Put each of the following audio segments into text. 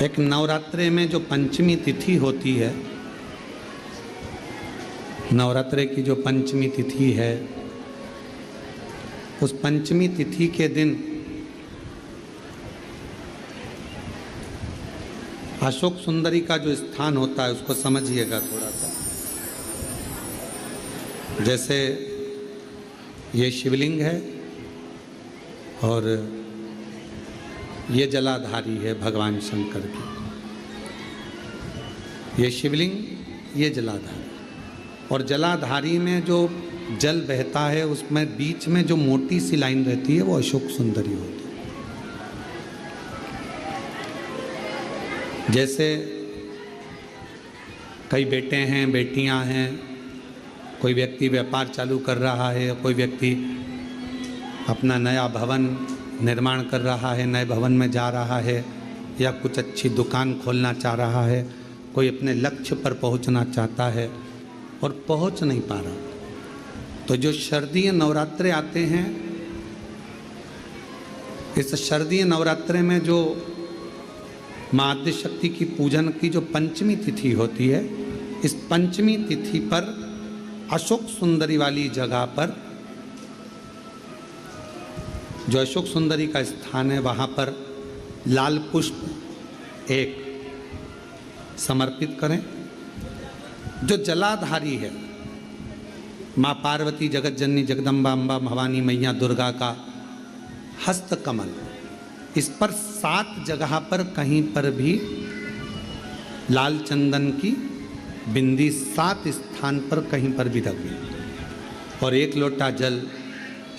एक नवरात्रे में जो पंचमी तिथि होती है, नवरात्रे की जो पंचमी तिथि है, उस पंचमी तिथि के दिन अशोक सुंदरी का जो स्थान होता है उसको समझिएगा थोड़ा सा। जैसे ये शिवलिंग है और ये जलाधारी है भगवान शंकर की। ये शिवलिंग, ये जलाधारी, और जलाधारी में जो जल बहता है उसमें बीच में जो मोटी सी लाइन रहती है वो अशोक सुंदरी होती है। जैसे कई बेटे हैं, बेटियां हैं, कोई व्यक्ति व्यापार चालू कर रहा है, कोई व्यक्ति अपना नया भवन निर्माण कर रहा है, नए भवन में जा रहा है, या कुछ अच्छी दुकान खोलना चाह रहा है, कोई अपने लक्ष्य पर पहुंचना चाहता है और पहुंच नहीं पा रहा, तो जो शारदीय नवरात्रे आते हैं, इस शारदीय नवरात्रे में जो माँ आद्य शक्ति की पूजन की जो पंचमी तिथि होती है, इस पंचमी तिथि पर अशोक सुंदरी वाली जगह पर, जो अशोक सुंदरी का स्थान है, वहाँ पर लाल पुष्प एक समर्पित करें। जो जलाधारी है, माँ पार्वती, जगत जननी, जगदम्बा, अम्बा, भवानी मैया दुर्गा का हस्त कमल, इस पर 7 जगह पर कहीं पर भी लाल चंदन की बिंदी 7 स्थान पर कहीं पर भी रख दें, और 1 लोटा जल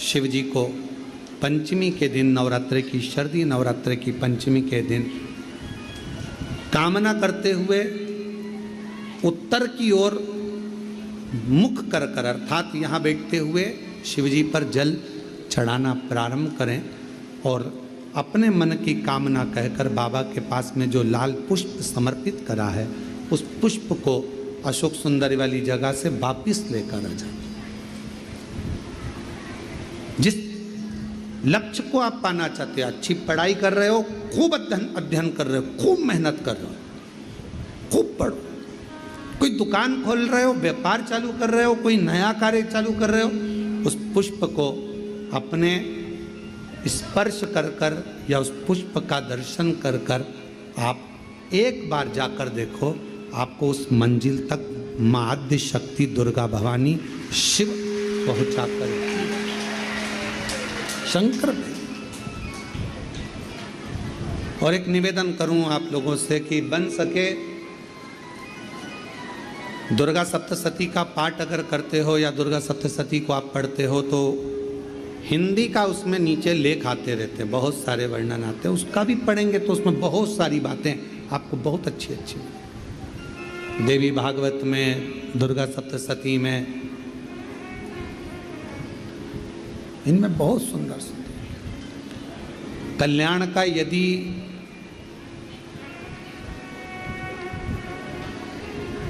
शिव जी को पंचमी के दिन, नवरात्रि की, शारदीय नवरात्रि की पंचमी के दिन कामना करते हुए उत्तर की ओर मुख कर कर, अर्थात यहाँ बैठते हुए शिव जी पर जल चढ़ाना प्रारंभ करें, और अपने मन की कामना कहकर बाबा के पास में जो लाल पुष्प समर्पित करा है, उस पुष्प को अशोक सुंदरी वाली जगह से वापिस लेकर आ जाए। जिस लक्ष्य को आप पाना चाहते हो, अच्छी पढ़ाई कर रहे हो, खूब अध्ययन कर रहे हो, खूब मेहनत कर रहे हो, खूब पढ़ो, कोई दुकान खोल रहे हो, व्यापार चालू कर रहे हो, कोई नया कार्य चालू कर रहे हो, उस पुष्प को अपने स्पर्श कर कर या उस पुष्प का दर्शन कर कर आप एक बार जाकर देखो, आपको उस मंजिल तक माँ आद्य शक्ति दुर्गा भवानी शिव पहुंचा कर शंकर भाई। और एक निवेदन करूं आप लोगों से कि बन सके दुर्गा सप्तशती का पाठ अगर करते हो या दुर्गा सप्तशती को आप पढ़ते हो, तो हिंदी का उसमें नीचे लेख आते रहते हैं, बहुत सारे वर्णन आते हैं, उसका भी पढ़ेंगे तो उसमें बहुत सारी बातें आपको बहुत अच्छी अच्छी, देवी भागवत में, दुर्गा सप्तशती में, इनमें बहुत सुंदर सुंदर कल्याण का, यदि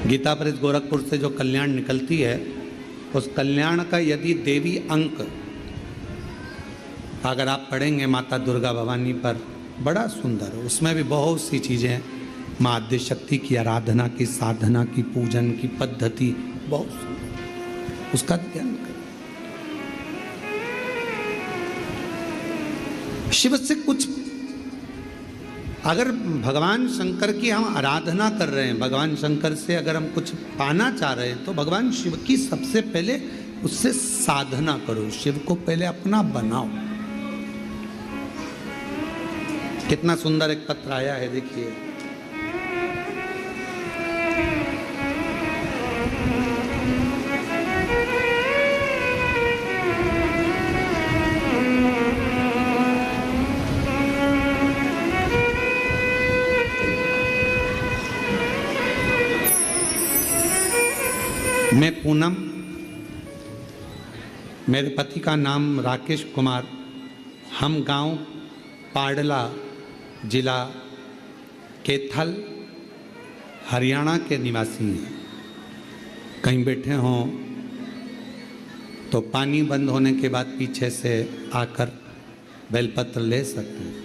गीता प्रेस गोरखपुर से जो कल्याण निकलती है, उस कल्याण का यदि देवी अंक अगर आप पढ़ेंगे माता दुर्गा भवानी पर, बड़ा सुंदर है। उसमें भी बहुत सी चीज़ें, माँ आद्य शक्ति की आराधना की, साधना की, पूजन की पद्धति बहुत सुंदर, उसका ध्यान करें। शिव से कुछ, अगर भगवान शंकर की हम आराधना कर रहे हैं, भगवान शंकर से अगर हम कुछ पाना चाह रहे हैं, तो भगवान शिव की सबसे पहले उससे साधना करो, शिव को पहले अपना बनाओ। कितना सुंदर एक पत्र आया है, देखिए। मैं पूनम, मेरे पति का नाम राकेश कुमार, हम गांव पाडला, जिला कैथल, हरियाणा के निवासी हैं। कहीं बैठे हों तो पानी बंद होने के बाद पीछे से आकर बेलपत्र ले सकते हैं।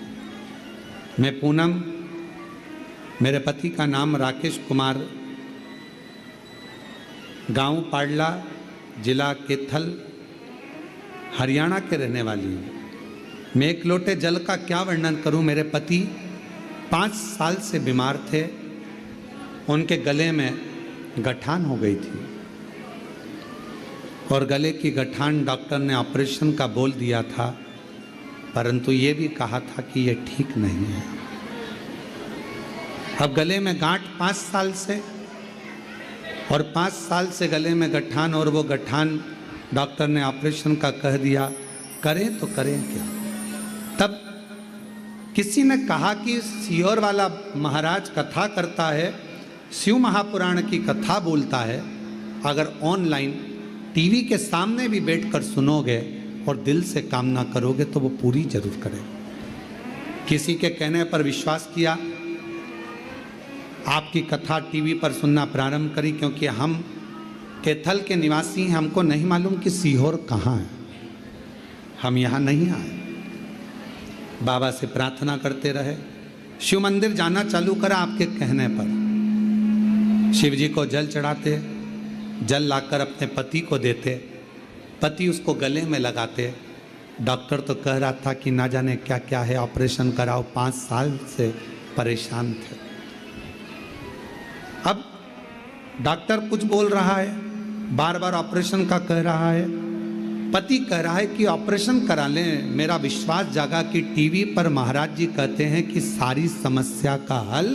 मैं पूनम मेरे पति का नाम राकेश कुमार, गांव पाडला, जिला कैथल, हरियाणा के रहने वाली हूँ। मैं एक लोटे जल का क्या वर्णन करूं। मेरे पति 5 साल से बीमार थे, उनके गले में गठान हो गई थी और गले की गठान डॉक्टर ने ऑपरेशन का बोल दिया था, परंतु ये भी कहा था कि ये ठीक नहीं है। अब गले में गांठ 5 साल से, और 5 साल से गले में गठान, और वो गठान डॉक्टर ने ऑपरेशन का कह दिया, करें तो करें क्या। तब किसी ने कहा कि सियोर वाला महाराज कथा करता है, शिव महापुराण की कथा बोलता है, अगर ऑनलाइन टीवी के सामने भी बैठकर सुनोगे और दिल से कामना करोगे तो वो पूरी जरूर करे। किसी के कहने पर विश्वास किया, आपकी कथा टीवी पर सुनना प्रारंभ करी, क्योंकि हम कैथल के निवासी हैं, हमको नहीं मालूम कि सीहोर कहाँ है, हम यहाँ नहीं आए। बाबा से प्रार्थना करते रहे, शिव मंदिर जाना चालू करा आपके कहने पर। शिव जी को जल चढ़ाते, जल लाकर अपने पति को देते, पति उसको गले में लगाते। डॉक्टर तो कह रहा था कि ना जाने क्या क्या है, ऑपरेशन कराओ, 5 साल से परेशान थे। अब डॉक्टर कुछ बोल रहा है, बार बार ऑपरेशन का कह रहा है, पति कह रहा है कि ऑपरेशन करा लें। मेरा विश्वास जागा कि टीवी पर महाराज जी कहते हैं कि सारी समस्या का हल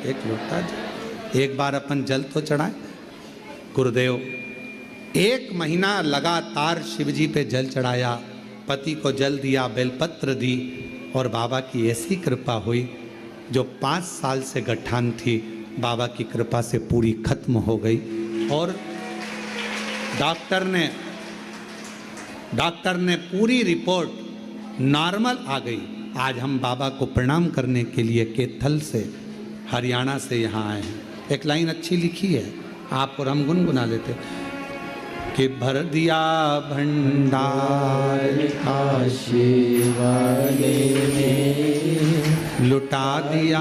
एक लोटा जल। एक बार अपन जल तो चढ़ाए। गुरुदेव 1 महीना लगातार शिवजी पे जल चढ़ाया, पति को जल दिया, बेलपत्र दी, और बाबा की ऐसी कृपा हुई, जो 5 साल से गठान थी, बाबा की कृपा से पूरी खत्म हो गई। और डॉक्टर ने पूरी रिपोर्ट नॉर्मल आ गई। आज हम बाबा को प्रणाम करने के लिए कैथल से, हरियाणा से यहाँ आए हैं। एक लाइन अच्छी लिखी है, आप और हम गुनगुना लेते कि भर दिया भंडार काशी वाले ने, लुटा दिया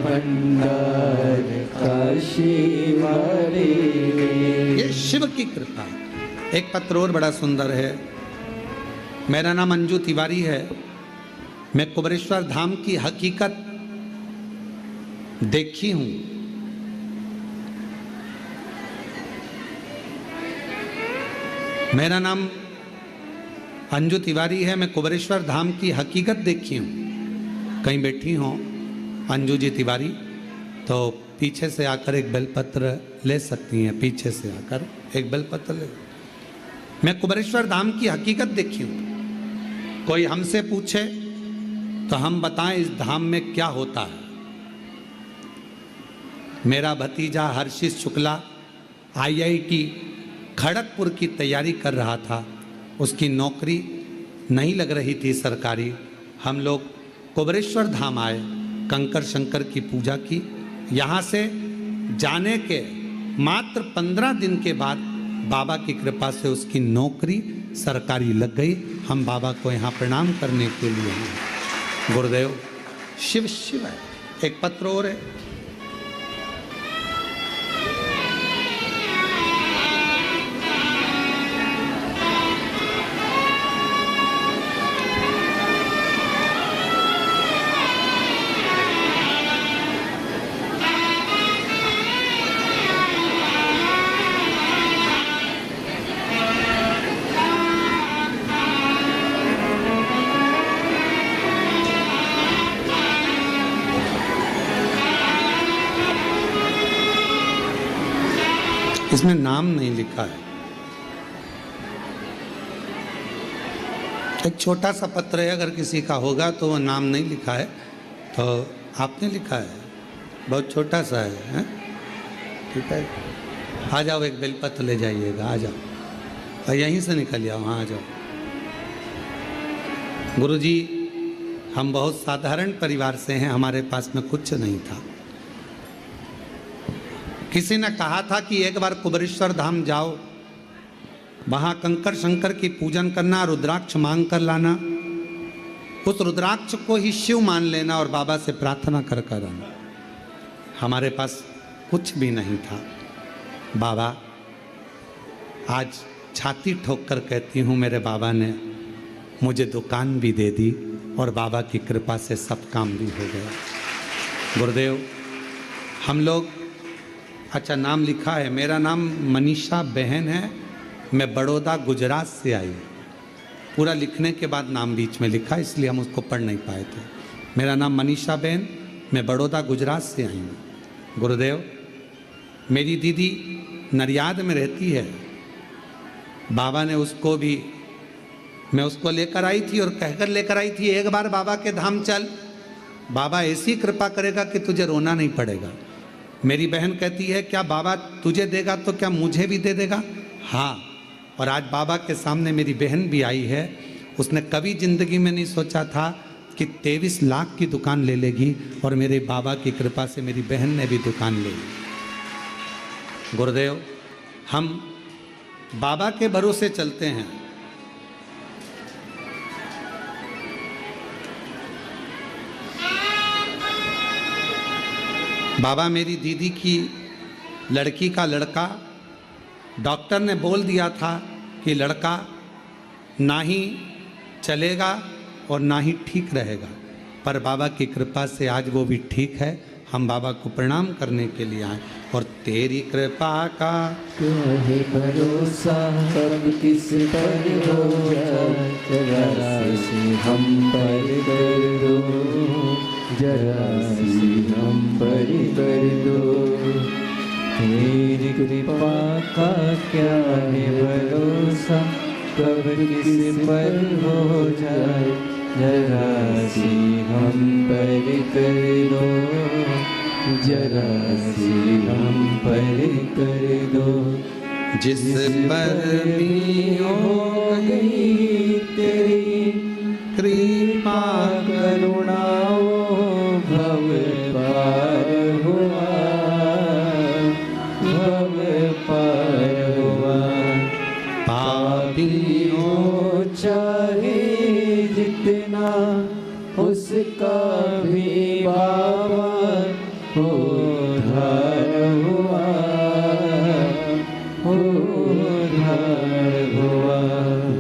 भंडार काशी वाले ने। ये शिव की कृपा है। एक पत्र और बड़ा सुंदर है। मेरा नाम अंजू तिवारी है। मैं कुबरेश्वर धाम की हकीकत देखी हूं। मेरा नाम अंजू तिवारी है। मैं कुबरेश्वर धाम की हकीकत देखी हूं। कहीं बैठी हो अंजू जी तिवारी तो पीछे से आकर एक बेलपत्र ले सकती हैं। पीछे से आकर एक बेलपत्र ले। मैं कुबरेश्वर धाम की हकीकत देखी हूं। कोई हमसे पूछे तो हम बताएं इस धाम में क्या होता है। मेरा भतीजा हर्षित शुक्ला IIT खड़गपुर की तैयारी कर रहा था। उसकी नौकरी नहीं लग रही थी सरकारी। हम लोग कुबरेश्वर धाम आए, कंकर शंकर की पूजा की। यहाँ से जाने के मात्र 15 दिन के बाद बाबा की कृपा से उसकी नौकरी सरकारी लग गई। हम बाबा को यहाँ प्रणाम करने के लिए हैं। गुरुदेव शिव शिव है। एक पत्र और है। इसमें नाम नहीं लिखा है। एक छोटा सा पत्र है, अगर किसी का होगा तो वो नाम नहीं लिखा है। तो आपने लिखा है, बहुत छोटा सा है। ठीक है, आ जाओ, एक बेलपत्र ले जाइएगा। आ जाओ, और यहीं से निकल जाओ। हाँ, आ जाओ। गुरुजी, हम बहुत साधारण परिवार से हैं, हमारे पास में कुछ नहीं था। किसी ने कहा था कि एक बार कुबरेश्वर धाम जाओ, वहाँ कंकर शंकर की पूजन करना, रुद्राक्ष मांग कर लाना, उस रुद्राक्ष को ही शिव मान लेना और बाबा से प्रार्थना कर कर आना। हमारे पास कुछ भी नहीं था। बाबा, आज छाती ठोक कर कहती हूँ, मेरे बाबा ने मुझे दुकान भी दे दी और बाबा की कृपा से सब काम भी हो गया। गुरुदेव, हम लोग, अच्छा नाम लिखा है, मेरा नाम मनीषा बहन है, मैं बड़ौदा गुजरात से आई। पूरा लिखने के बाद नाम बीच में लिखा, इसलिए हम उसको पढ़ नहीं पाए थे। मेरा नाम मनीषा बहन, मैं बड़ौदा गुजरात से आई हूँ। गुरुदेव, मेरी दीदी नरियाद में रहती है। बाबा ने उसको भी, मैं उसको लेकर आई थी और कहकर लेकर आई थी, एक बार बाबा के धाम चल, बाबा ऐसी कृपा करेगा कि तुझे रोना नहीं पड़ेगा। मेरी बहन कहती है, क्या बाबा तुझे देगा तो क्या मुझे भी दे देगा? हाँ। और आज बाबा के सामने मेरी बहन भी आई है। उसने कभी ज़िंदगी में नहीं सोचा था कि 23 लाख की दुकान ले लेगी, और मेरे बाबा की कृपा से मेरी बहन ने भी दुकान ले ली। गुरुदेव, हम बाबा के भरोसे चलते हैं। बाबा मेरी दीदी की लड़की का लड़का, डॉक्टर ने बोल दिया था कि लड़का ना ही चलेगा और ना ही ठीक रहेगा, पर बाबा की कृपा से आज वो भी ठीक है। हम बाबा को प्रणाम करने के लिए आए, और तेरी कृपा का है भरोसा, कब किस पर हो जरा सी हम पर कर दो, जरा सी हम पर कर दो। तेरी कृपा का क्या है भरोसा, कब किस पर हो जाए, जरा सी हम पर कर दो, जरा सी हम पर कर दो। जिस पर भी हो गई तेरी कृपा करुणा, भव पार हुआ, भव पार हुआ। पापियों चाहे जितना, उसका भी बाबा उद्धार हुआ, उद्धार हुआ।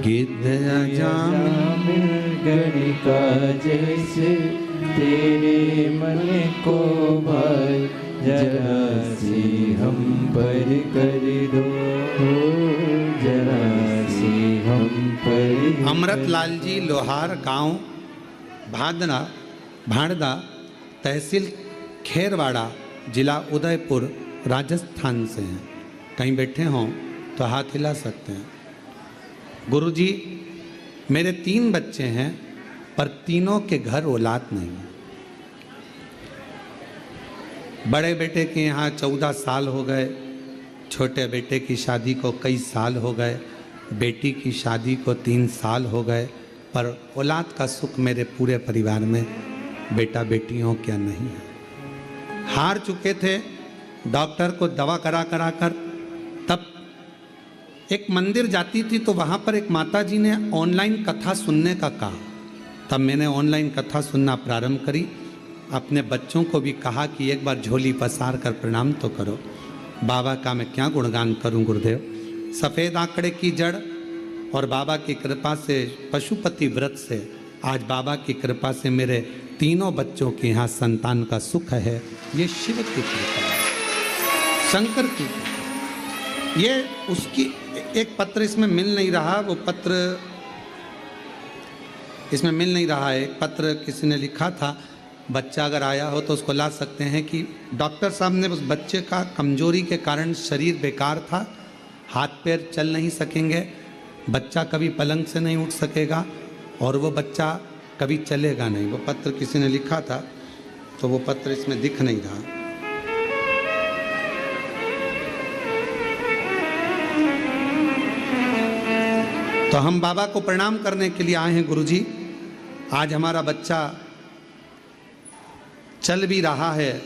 गिद्ध अजाम गणिका जैसे तेरे मन को भाई, जरा सी हम पर कर दो, जरा सी हम पर। अमृतलाल जी लोहार गांव भांडदा तहसील खेरवाड़ा जिला उदयपुर राजस्थान से हैं। कहीं बैठे हों तो हाथ हिला सकते हैं। गुरुजी, मेरे 3 बच्चे हैं, पर तीनों के घर औलाद नहीं। बड़े बेटे के यहाँ 14 साल हो गए, छोटे बेटे की शादी को कई साल हो गए, बेटी की शादी को 3 साल हो गए, पर औलाद का सुख मेरे पूरे परिवार में बेटा बेटियों क्या नहीं है। हार चुके थे, डॉक्टर को दवा करा करा कर। तब एक मंदिर जाती थी तो वहाँ पर एक माता जी ने ऑनलाइन कथा सुनने का कहा। तब मैंने ऑनलाइन कथा सुनना प्रारंभ करी। अपने बच्चों को भी कहा कि एक बार झोली पसार कर प्रणाम तो करो। बाबा का मैं क्या गुणगान करूं गुरुदेव। सफ़ेद आंकड़े की जड़ और बाबा की कृपा से, पशुपति व्रत से, आज बाबा की कृपा से मेरे तीनों बच्चों के यहाँ संतान का सुख है। ये शिव की कृपा है, शंकर की। ये उसकी एक पत्र इसमें मिल नहीं रहा, वो पत्र इसमें मिल नहीं रहा है। एक पत्र किसी ने लिखा था, बच्चा अगर आया हो तो उसको ला सकते हैं, कि डॉक्टर साहब ने उस बच्चे का कमजोरी के कारण शरीर बेकार था, हाथ पैर चल नहीं सकेंगे, बच्चा कभी पलंग से नहीं उठ सकेगा और वो बच्चा कभी चलेगा नहीं। वो पत्र किसी ने लिखा था, तो वो पत्र इसमें दिख नहीं रहा। तो हम बाबा को प्रणाम करने के लिए आए हैं गुरुजी। आज हमारा बच्चा चल भी रहा है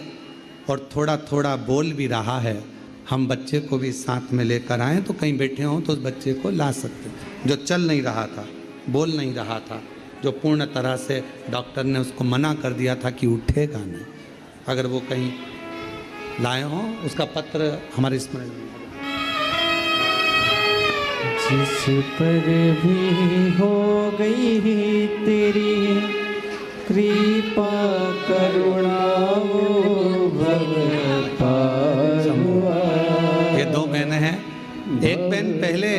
और थोड़ा थोड़ा बोल भी रहा है। हम बच्चे को भी साथ में लेकर आए, तो कहीं बैठे हों तो उस बच्चे को ला सकते हैं। जो चल नहीं रहा था, बोल नहीं रहा था, जो पूर्ण तरह से डॉक्टर ने उसको मना कर दिया था कि उठेगा नहीं, अगर वो कहीं लाए हों उसका पत्र हमारे स्मरण में। जिस पर भी हो गई तेरी कृपा करुणा वो भव पार हुआ। ये दो बहनें हैं, एक बहन पहले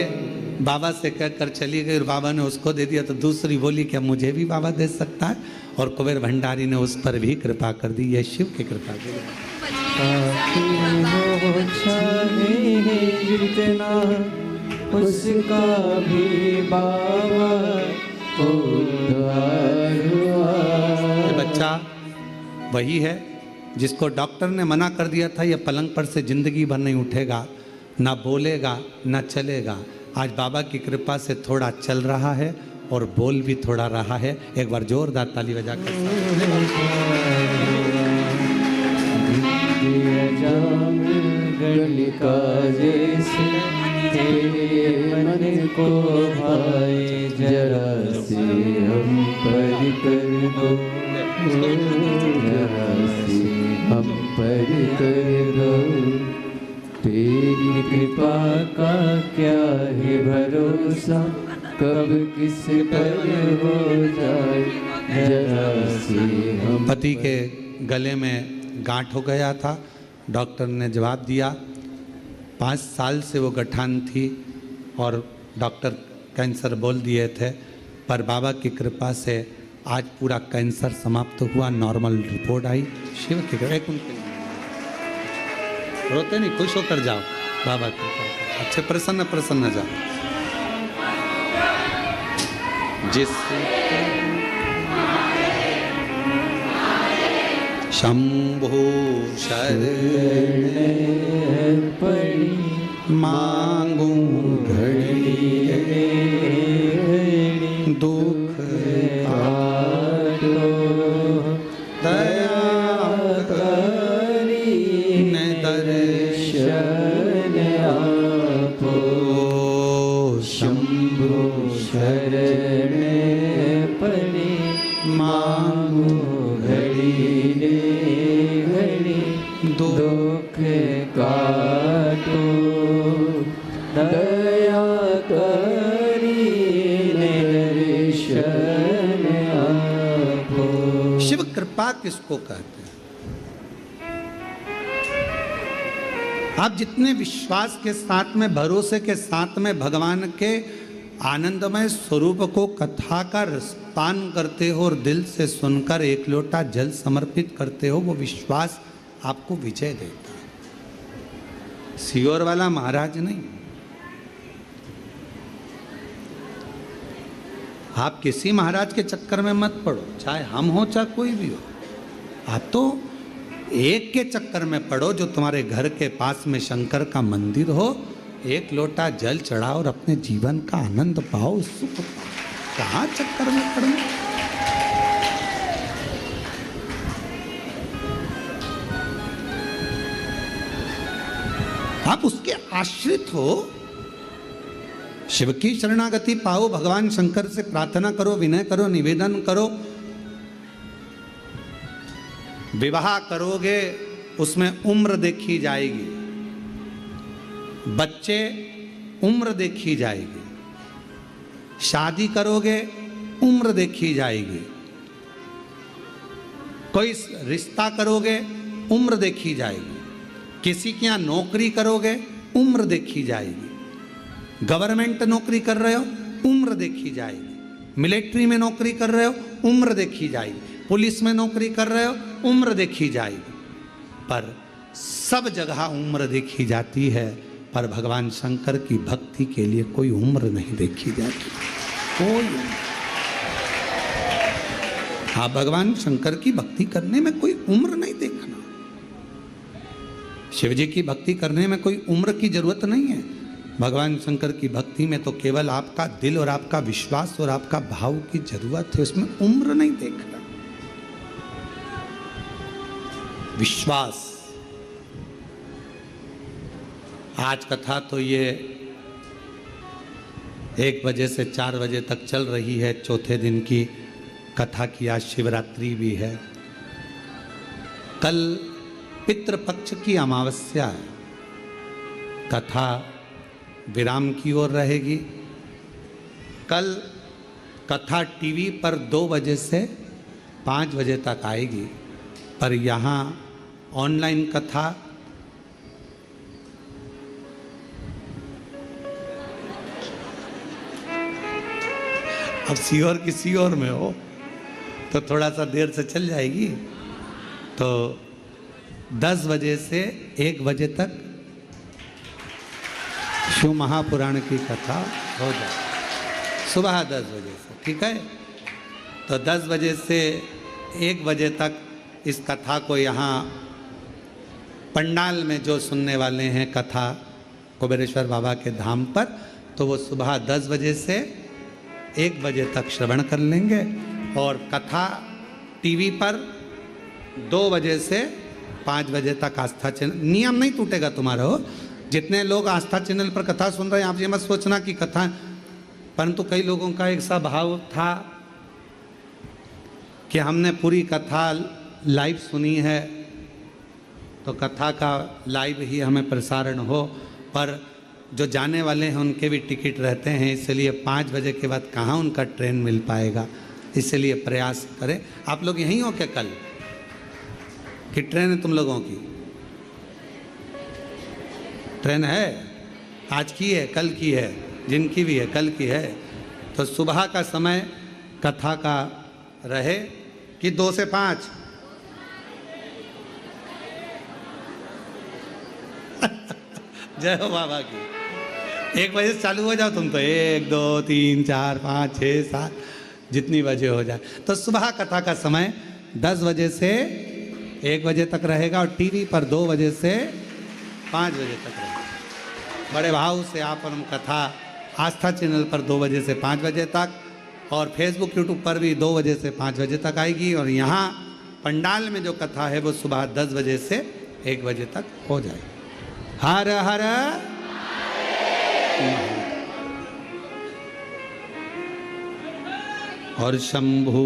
बाबा से कहकर चली गई और बाबा ने उसको दे दिया, तो दूसरी बोली क्या मुझे भी बाबा दे सकता है, और कुबेर भंडारी ने उस पर भी कृपा कर दी। ये शिव की कृपा की जितना उसका भी बाबा उद्धार हुआ। ये बच्चा वही है जिसको डॉक्टर ने मना कर दिया था ये पलंग पर से जिंदगी भर नहीं उठेगा, ना बोलेगा ना चलेगा। आज बाबा की कृपा से थोड़ा चल रहा है और बोल भी थोड़ा रहा है। एक बार जोरदार ताली बजाकर का जैसे तेरे मन को भाई जरा से हम पर कर दो, जरा से हम पर कर दो। तेरी कृपा का क्या है भरोसा, कब किस पर हो जाए जरा से हम। पति के गले में गांठ हो गया था, डॉक्टर ने जवाब दिया 5 साल से वो गठान थी और डॉक्टर कैंसर बोल दिए थे, पर बाबा की कृपा से आज पूरा कैंसर समाप्त हुआ, नॉर्मल रिपोर्ट आई। शिव की कृपा। एक उनके रोते नहीं, खुश होकर जाओ, बाबा की कृपा अच्छे प्रसन्न प्रसन्न जाओ। जिस शंभो शरण पड़ी मांगू घड़ी दुख काटो दया करी न दर्शन आपो। शंभो शरण पड़ी मांगू घड़ी घड़ी दुख काटो दया करी दर्शन आपो। शिव कृपा किसको कहते हैं? आप जितने विश्वास के साथ में, भरोसे के साथ में भगवान के आनंदमय स्वरूप को कथा का रसपान करते हो और दिल से सुनकर एक लोटा जल समर्पित करते हो, वो विश्वास आपको विजय देता है। सियोर वाला महाराज नहीं। आप किसी महाराज के चक्कर में मत पड़ो, चाहे हम हो चाहे कोई भी हो। आप तो एक के चक्कर में पड़ो जो तुम्हारे घर के पास में शंकर का मंदिर हो, एक लोटा जल चढ़ाओ और अपने जीवन का आनंद पाओ, सुख पाओ। कहाँ चक्कर में पड़ना? आप उसके आश्रित हो। शिव की शरणागति पाओ, भगवान शंकर से प्रार्थना करो, विनय करो, निवेदन करो। विवाह करोगे उसमें उम्र देखी जाएगी, बच्चे उम्र देखी जाएगी। शादी करोगे उम्र देखी जाएगी। कोई रिश्ता करोगे उम्र देखी जाएगी। किसी के यहाँ नौकरी करोगे उम्र देखी जाएगी। गवर्नमेंट नौकरी कर रहे हो उम्र देखी जाएगी। मिलिट्री में नौकरी कर रहे हो उम्र देखी जाएगी। पुलिस में नौकरी कर रहे हो उम्र देखी जाएगी। पर सब जगह उम्र देखी जाती है, पर भगवान शंकर की भक्ति के लिए कोई उम्र नहीं देखी जाती, कोई। हाँ, भगवान शंकर की भक्ति करने में कोई उम्र नहीं देखना। शिव जी की भक्ति करने में कोई उम्र की जरूरत नहीं है। भगवान शंकर की भक्ति में तो केवल आपका दिल और आपका विश्वास और आपका भाव की जरूरत है, उसमें उम्र नहीं देखना। विश्वास। आज कथा तो ये 1 बजे से 4 बजे तक चल रही है, चौथे दिन की कथा की। आज शिवरात्रि भी है। कल पितृपक्ष की अमावस्या है। कथा विराम की ओर रहेगी। कल कथा टीवी पर 2 बजे से 5 बजे तक आएगी, पर यहाँ ऑनलाइन कथा अब सीहोर की सीहोर में हो तो थोड़ा सा देर से चल जाएगी। तो 10 बजे से 1 बजे तक शिव महापुराण की कथा हो जाए, सुबह 10 बजे से, ठीक है। तो 10 बजे से 1 बजे तक इस कथा को यहाँ पंडाल में जो सुनने वाले हैं कथा कुबेरेश्वर बाबा के धाम पर, तो वो सुबह 10 बजे से 1 बजे तक श्रवण कर लेंगे। और कथा टीवी पर 2 बजे से 5 बजे तक आस्था चैनल, नियम नहीं टूटेगा तुम्हारा हो। जितने लोग आस्था चैनल पर कथा सुन रहे हैं, आप ये मत सोचना कि कथा, परंतु कई लोगों का एक सा भाव था कि हमने पूरी कथा लाइव सुनी है तो कथा का लाइव ही हमें प्रसारण हो, पर जो जाने वाले हैं उनके भी टिकट रहते हैं, इसलिए 5 बजे के बाद कहाँ उनका ट्रेन मिल पाएगा, इसलिए प्रयास करें। आप लोग यहीं हो क्या कल कि ट्रेन है तुम लोगों की? ट्रेन है, आज की है, कल की है, जिनकी भी है कल की है। तो सुबह का समय कथा का रहे कि 2 से 5 जय हो बाबा की। 1 बजे से चालू हो जाओ तुम तो, 1 2 3 4 5 6 7 जितनी बजे हो जाए। तो सुबह कथा का समय 10 बजे से 1 बजे तक रहेगा और टीवी पर 2 बजे से 5 बजे तक रहेगा। बड़े भाव से आप और हम कथा आस्था चैनल पर 2 बजे से 5 बजे तक और फेसबुक यूट्यूब पर भी 2 बजे से 5 बजे तक आएगी। और यहाँ पंडाल में जो कथा है वो सुबह 10 बजे से 1 बजे तक हो जाएगी। हर हर और शंभु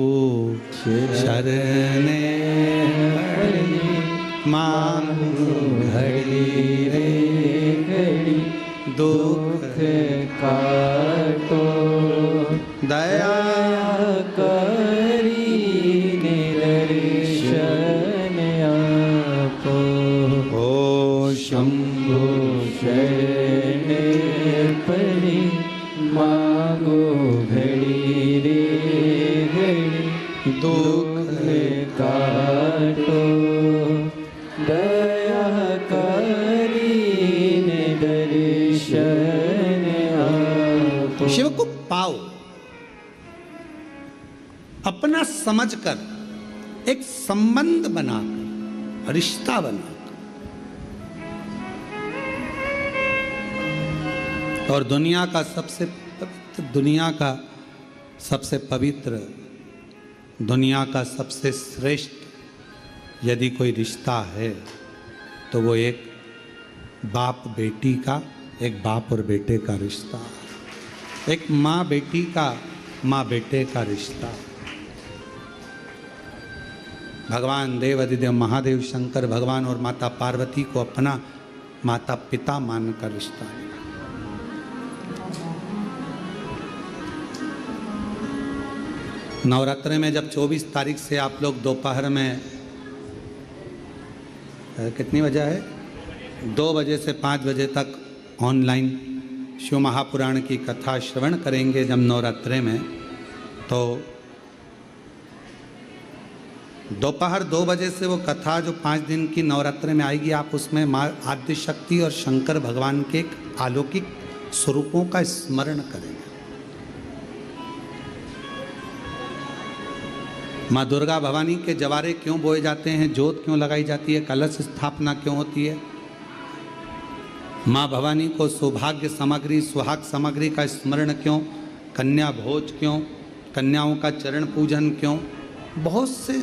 शरणे मांगू घड़ी रे घड़ी दुख काटो, दया करी निदर्शन आपो। ओ शंभु शरण पड़ी मांगो घड़ी रे घड़ी दुख काटो, दया करी निदर्शन आपो। शिव को पाओ, अपना समझकर एक संबंध बनाकर, रिश्ता बनाकर, और दुनिया का सबसे पवित्र, दुनिया का सबसे श्रेष्ठ यदि कोई रिश्ता है तो वो एक बाप बेटी का, एक बाप और बेटे का रिश्ता, एक माँ बेटी का, माँ बेटे का रिश्ता। भगवान देव अधिदेव महादेव शंकर भगवान और माता पार्वती को अपना माता पिता मानकर रिश्ता है। नवरात्रि में जब 24 तारीख से आप लोग दोपहर में कितनी बजे है, 2 बजे से 5 बजे तक ऑनलाइन शिव महापुराण की कथा श्रवण करेंगे जब नवरात्रि में, तो दोपहर 2 बजे से वो कथा जो 5 दिन की नवरात्रि में आएगी, आप उसमें माँ आद्य शक्ति और शंकर भगवान के अलौकिक स्वरूपों का स्मरण करेंगे। माँ दुर्गा भवानी के जवारे क्यों बोए जाते हैं, जोत क्यों लगाई जाती है, कलश स्थापना क्यों होती है, माँ भवानी को सौभाग्य सामग्री, सुहाग सामग्री का स्मरण क्यों, कन्या भोज क्यों, कन्याओं का चरण पूजन क्यों, बहुत से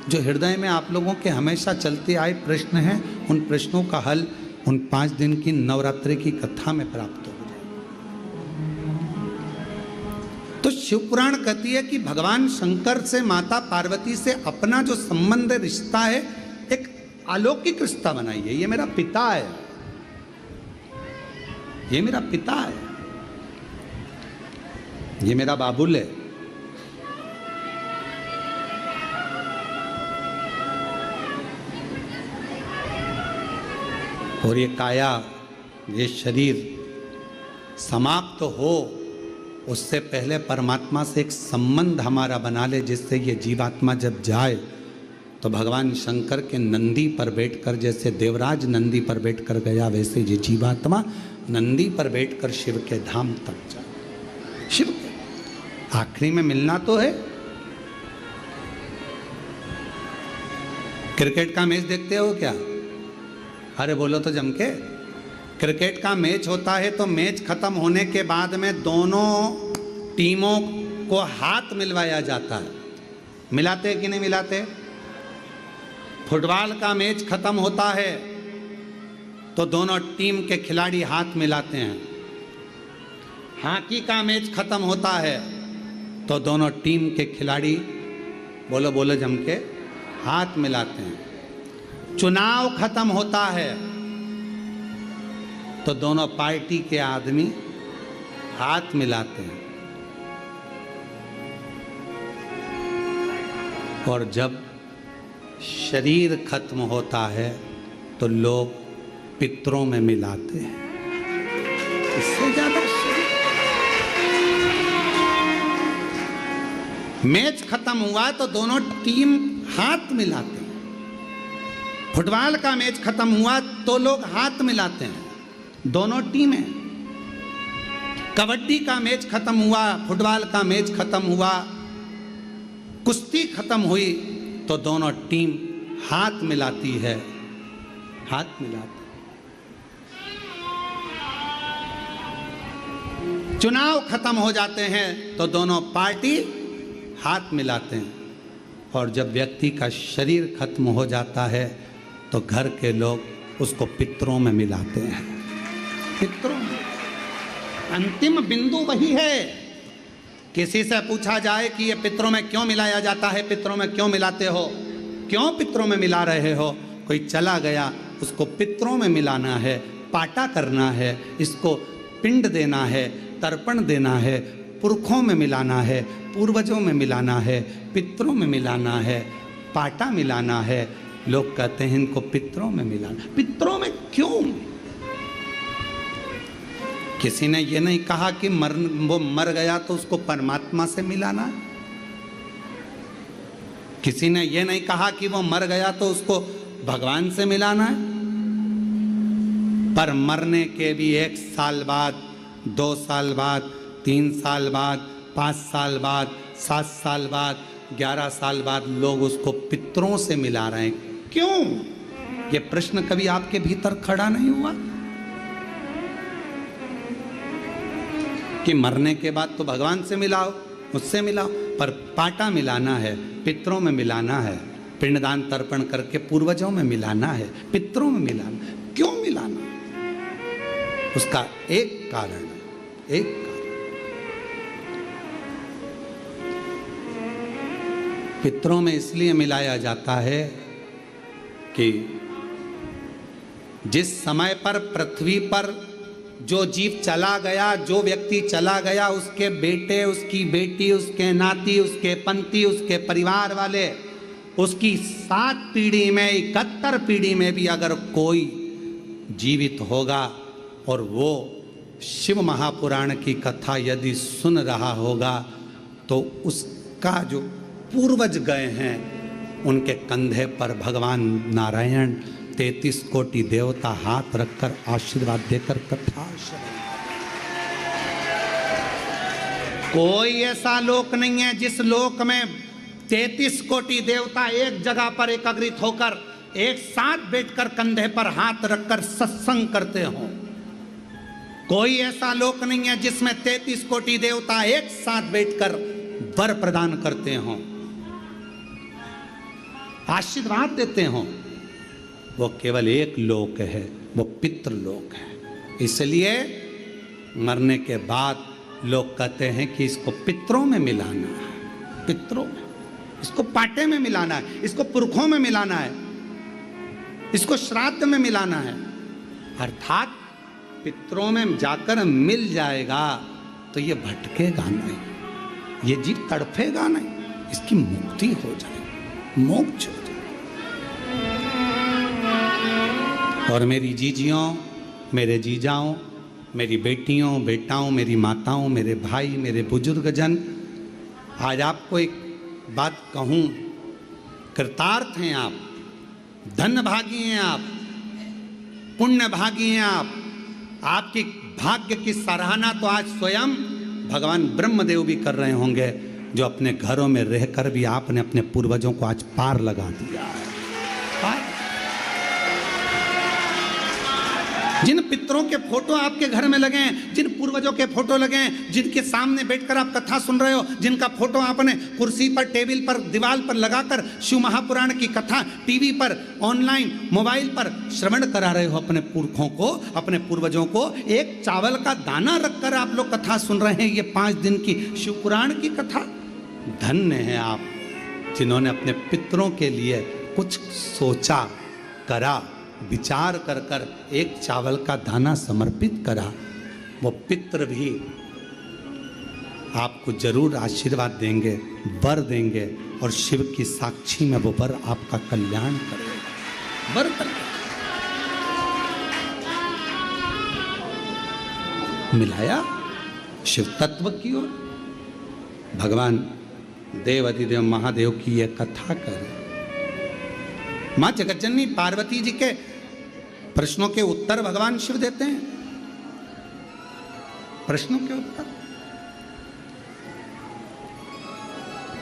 जो हृदय में आप लोगों के हमेशा चलते आए प्रश्न हैं, उन प्रश्नों का हल उन 5 दिन की नवरात्रि की कथा में प्राप्त हो जाए। तो शिव पुराण कहती है कि भगवान शंकर से माता पार्वती से अपना जो संबंध रिश्ता है, एक अलौकिक रिश्ता बनाइए। ये मेरा पिता है, ये मेरा पिता है, ये मेरा बाबुल है। और ये काया, ये शरीर समाप्त हो उससे पहले परमात्मा से एक संबंध हमारा बना ले, जिससे ये जीवात्मा जब जाए तो भगवान शंकर के नंदी पर बैठकर, जैसे देवराज नंदी पर बैठकर गया, वैसे ये जीवात्मा नंदी पर बैठकर शिव के धाम तक जाए। शिव के आखिरी में मिलना तो है। क्रिकेट का मैच देखते हो क्या? अरे बोलो तो जम के। क्रिकेट का मैच होता है तो मैच खत्म होने के बाद में दोनों टीमों को हाथ मिलवाया जाता है। मिलाते कि नहीं मिलाते? फुटबॉल का मैच खत्म होता है तो दोनों टीम के खिलाड़ी हाथ मिलाते हैं। हॉकी का मैच खत्म होता है तो दोनों टीम के खिलाड़ी, बोलो बोलो जम के, हाथ मिलाते हैं। चुनाव खत्म होता है तो दोनों पार्टी के आदमी हाथ मिलाते हैं। और जब शरीर खत्म होता है तो लोग पितरों में मिलाते हैं। इससे ज्यादा मैच खत्म हुआ तो दोनों टीम हाथ मिलाते हैं। फुटबॉल का मैच खत्म हुआ तो लोग हाथ मिलाते हैं, दोनों टीमें। कबड्डी का मैच खत्म हुआ, फुटबॉल का मैच खत्म हुआ, कुश्ती खत्म हुई तो दोनों टीम हाथ मिलाती है, हाथ मिलाती। चुनाव खत्म हो जाते हैं तो दोनों पार्टी हाथ मिलाते हैं। और जब व्यक्ति का शरीर खत्म हो जाता है तो घर के लोग उसको पितरों में मिलाते हैं। पितरों में अंतिम बिंदु वही है। किसी से पूछा जाए कि ये पितरों में क्यों मिलाया जाता है, पितरों में क्यों मिलाते हो, क्यों पितरों में मिला रहे हो? कोई चला गया, उसको पितरों में मिलाना है, पाटा करना है, इसको पिंड देना है, तर्पण देना है, पुरखों में मिलाना है, पूर्वजों में मिलाना है, पितरों में मिलाना है, पाटा मिलाना है। लोग कहते हैं इनको पितरों में मिलाना। पितरों में क्यों? किसी ने ये नहीं कहा कि वो मर गया तो उसको परमात्मा से मिलाना है। किसी ने ये नहीं कहा कि वो मर गया तो उसको भगवान से मिलाना है। पर मरने के भी 1 साल बाद, 2 साल बाद, 3 साल बाद, 5 साल बाद, 7 साल बाद, 11 साल बाद लोग उसको पितरों से मिला रहे हैं। क्यों? ये प्रश्न कभी आपके भीतर खड़ा नहीं हुआ कि मरने के बाद तो भगवान से मिलाओ, उससे मिलाओ, पर पाटा मिलाना है, पितरों में मिलाना है, पिंडदान तर्पण करके पूर्वजों में मिलाना है, पितरों में मिलाना है। क्यों मिलाना? उसका एक कारण है, एक कारण। पितरों में इसलिए मिलाया जाता है कि जिस समय पर पृथ्वी पर जो जीव चला गया, जो व्यक्ति चला गया, उसके बेटे, उसकी बेटी, उसके नाती, उसके पंती, उसके परिवार वाले, उसकी 7 पीढ़ी में, 71 पीढ़ी में भी अगर कोई जीवित होगा और वो शिव महापुराण की कथा यदि सुन रहा होगा तो उसका जो पूर्वज गए हैं उनके कंधे पर भगवान नारायण 33 कोटि देवता हाथ रखकर आशीर्वाद देकर कथा सुनाएंगे। कोई ऐसा लोक नहीं है जिस लोक में 33 कोटि देवता एक जगह पर एकत्रित होकर एक साथ बैठकर कंधे पर हाथ रखकर सत्संग करते हों। कोई ऐसा लोक नहीं है जिसमें 33 कोटि देवता एक साथ बैठकर वर प्रदान करते हों, आशीर्वाद देते हों। वो केवल एक लोक है, वो पितृलोक है। इसलिए मरने के बाद लोग कहते हैं कि इसको पितरों में मिलाना है, पितरों में, इसको पाटे में मिलाना है, इसको पुरखों में मिलाना है। इसको श्राद्ध में मिलाना है, अर्थात पितरों में जाकर मिल जाएगा तो ये भटकेगा नहीं, ये जीव तड़फेगा नहीं, इसकी मुक्ति हो जाएगी, मोक्ष हो जाएगा। और मेरी जीजियों, मेरे जीजाओं, मेरी बेटियों, बेटाओं, मेरी माताओं, मेरे भाई, मेरे बुजुर्गजन, आज आपको एक बात कहूं, कृतार्थ हैं आप, धन भागी हैं आप, पुण्य भागी हैं आप। आपके भाग्य की सराहना तो आज स्वयं भगवान ब्रह्मदेव भी कर रहे होंगे, जो अपने घरों में रहकर भी आपने अपने पूर्वजों को आज पार लगा दिया है। पार। जिन पितरों के फोटो आपके घर में लगे हैं, जिन पूर्वजों के फोटो लगे हैं, जिनके सामने बैठकर आप कथा सुन रहे हो, जिनका फोटो आपने कुर्सी पर, टेबल पर, दीवार पर लगाकर शिव महापुराण की कथा टीवी पर, ऑनलाइन, मोबाइल पर श्रवण करा रहे हो अपने पुरखों को, अपने पूर्वजों को, एक चावल का दाना रखकर आप लोग कथा सुन रहे हैं, ये 5 दिन की शिव पुराण की कथा। धन्य है आप जिन्होंने अपने पितरों के लिए कुछ सोचा, करा, विचार कर कर एक चावल का दाना समर्पित करा। वो पितर भी आपको जरूर आशीर्वाद देंगे, वर देंगे, और शिव की साक्षी में वो वर आपका कल्याण करेगा। वर करेगा। मिलाया शिव तत्व की ओर। भगवान देव अधिदेव महादेव की यह कथा करें। मां जगतजननी पार्वती जी के प्रश्नों के उत्तर भगवान शिव देते हैं। प्रश्नों के उत्तर।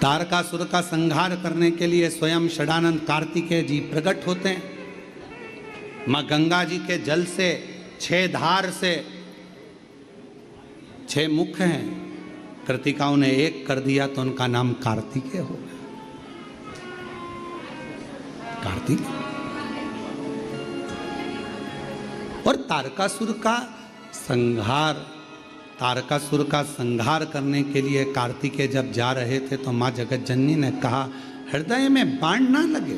तारकासुर का संहार करने के लिए स्वयं षडानंद कार्तिकेय जी प्रकट होते हैं। मां गंगा जी के जल से 6 धार से 6 मुख हैं, कृतिकाओं ने 1 कर दिया तो उनका नाम कार्तिकेय हो गया। कार्तिक। और तारकासुर का संहार करने के लिए कार्तिकेय जब जा रहे थे तो मां जगतजननी ने कहा, हृदय में बाण ना लगे।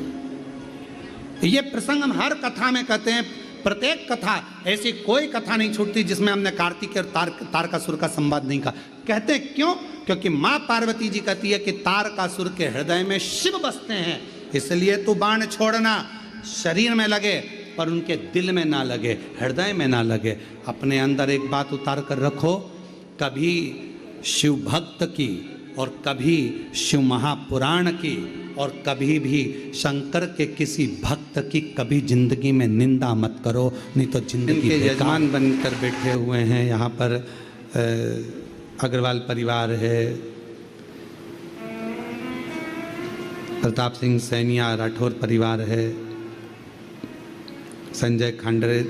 ये प्रसंग हम हर कथा में कहते हैं, प्रत्येक कथा, ऐसी कोई कथा नहीं छूटती जिसमें हमने कार्तिकेय और तारकासुर का संवाद नहीं कहा। कहते हैं क्यों? क्योंकि मां पार्वती जी कहती है कि तारकासुर के हृदय में शिव बसते हैं, इसलिए तू बाण छोड़ना, शरीर में लगे पर उनके दिल में ना लगे, हृदय में ना लगे। अपने अंदर एक बात उतार कर रखो, कभी शिव भक्त की और कभी शिव महापुराण की और कभी भी शंकर के किसी भक्त की कभी जिंदगी में निंदा मत करो, नहीं तो जिंदगी के यजमान बनकर बैठे हुए हैं। यहाँ पर अग्रवाल परिवार है, प्रताप सिंह सैनिया राठौर परिवार है, संजय खांडरे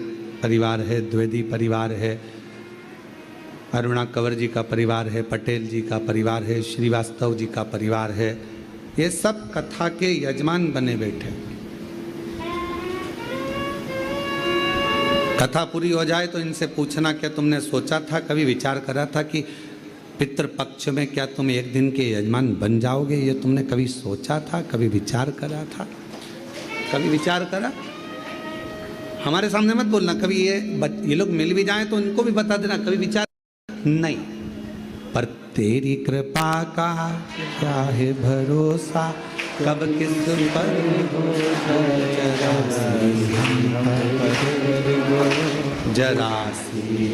परिवार है, द्विवेदी परिवार है, अरुणा कंवर जी का परिवार है, पटेल जी का परिवार है, श्रीवास्तव जी का परिवार है। ये सब कथा के यजमान बने बैठे। कथा पूरी हो जाए तो इनसे पूछना, क्या तुमने सोचा था, कभी विचार करा था कि पितृपक्ष में क्या तुम एक दिन के यजमान बन जाओगे? ये तुमने कभी सोचा था, कभी विचार करा था? कभी विचार करा? हमारे सामने मत बोलना। कभी ये लोग मिल भी जाएं तो इनको भी बता देना, कभी विचार नहीं। पर तेरी कृपा का क्या है भरोसा, कब किस पर जरासी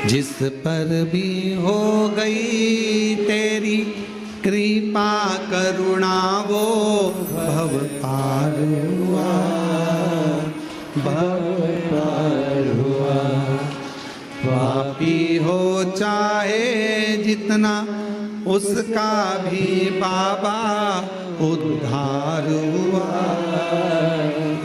जिस पर भी हो गई तेरी कृपा करुणा, वो भव पार हुआ, भव पार हुआ। पापी हो चाहे जितना, उसका भी बाबा उद्धार हुआ,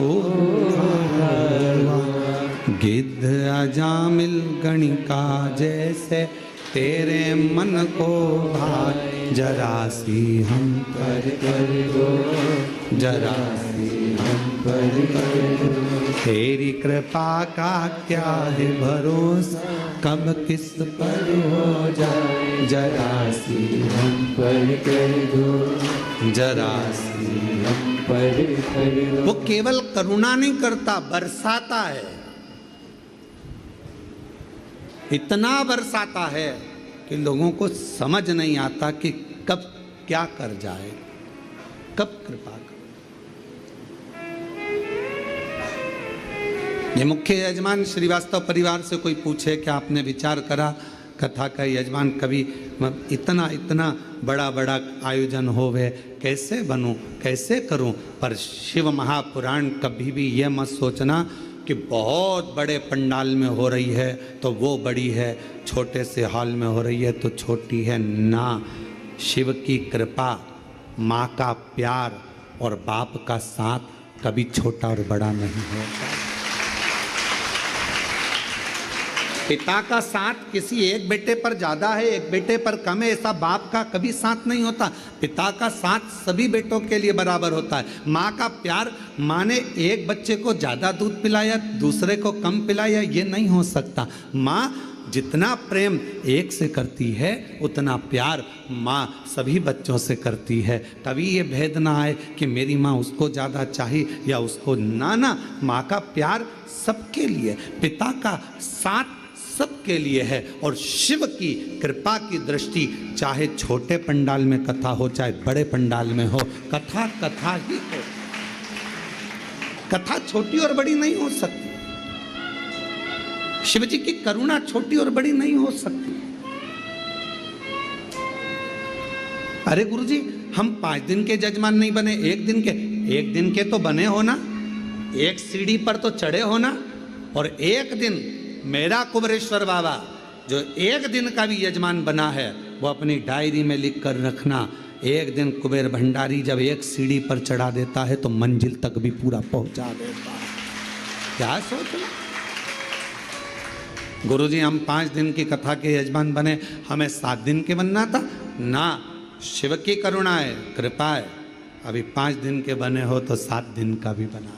उद्धार हुआ। गिद्ध अजामिल गणिका जैसे तेरे मन को भाए, जरासी हम पर कर दो, जरासी हम पर कर दो। तेरी कृपा का क्या है भरोसा, कब किस पर हो जाए, जरासी हम पर कर दो, जरासी हम पर कर दो। वो केवल करुणा नहीं करता, बरसाता है। इतना बरसाता है कि लोगों को समझ नहीं आता कि कब क्या कर जाए, कब कृपा कर। ये मुख्य यजमान श्रीवास्तव परिवार से कोई पूछे कि आपने विचार करा कथा का यजमान कभी इतना इतना बड़ा बड़ा आयोजन होवे, कैसे बनूं, कैसे करूं? पर शिव महापुराण कभी भी ये मत सोचना कि बहुत बड़े पंडाल में हो रही है तो वो बड़ी है, छोटे से हॉल में हो रही है तो छोटी है। ना, शिव की कृपा, माँ का प्यार और बाप का साथ कभी छोटा और बड़ा नहीं होता। पिता का साथ किसी एक बेटे पर ज्यादा है, एक बेटे पर कम है, ऐसा बाप का कभी साथ नहीं होता। पिता का साथ सभी बेटों के लिए बराबर होता है। माँ का प्यार, माँ ने एक बच्चे को ज्यादा दूध पिलाया, दूसरे को कम पिलाया, ये नहीं हो सकता। माँ जितना प्रेम एक से करती है उतना प्यार माँ सभी बच्चों से करती है। कभी ये भेद ना आए कि मेरी माँ उसको ज़्यादा चाहिए या उसको, ना, माँ का प्यार सबके लिए, पिता का साथ सबके लिए है। और शिव की कृपा की दृष्टि चाहे छोटे पंडाल में कथा हो चाहे बड़े पंडाल में हो, कथा कथा ही हो। कथा छोटी और बड़ी नहीं हो सकती। शिव जी की करुणा छोटी और बड़ी नहीं हो सकती। अरे गुरुजी, हम 5 दिन के जजमान नहीं बने, 1 दिन के। 1 दिन के तो बने हो ना, एक सीढ़ी पर तो चढ़े हो ना। और 1 दिन मेरा कुबेरेश्वर बाबा जो 1 दिन का भी यजमान बना है, वो अपनी डायरी में लिख कर रखना। 1 दिन कुबेर भंडारी जब एक सीढ़ी पर चढ़ा देता है तो मंजिल तक भी पूरा पहुंचा देता है। क्या सोचना गुरुजी, हम 5 दिन की कथा के यजमान बने, हमें 7 दिन के बनना था ना। शिव की करुणा है, कृपा है। अभी 5 दिन के बने हो तो 7 दिन का भी बनाए।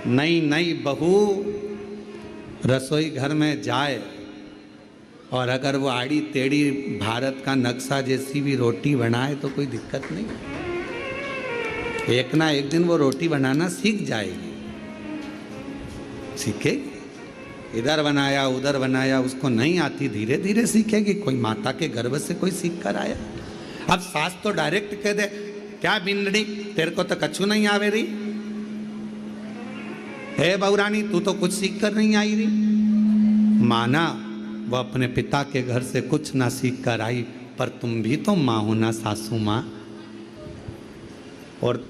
नई बहू रसोई घर में जाए और अगर वो आड़ी टेढ़ी भारत का नक्शा जैसी भी रोटी बनाए तो कोई दिक्कत नहीं। एक ना एक दिन वो रोटी बनाना सीख जाएगी, सीखेगी। इधर बनाया उधर बनाया, उसको नहीं आती, धीरे धीरे सीखेगी। कोई माता के गर्भ से कोई सीख कर आया। अब सास तो डायरेक्ट कह दे, क्या बिंदड़ी तेरे को तो कछु नहीं आवे रही, हे बहुरानी तू तो कुछ सीख कर नहीं आई रही। माना वो अपने पिता के घर से कुछ ना सीख कर आई, पर तुम भी तो माँ हो ना सासू माँ। और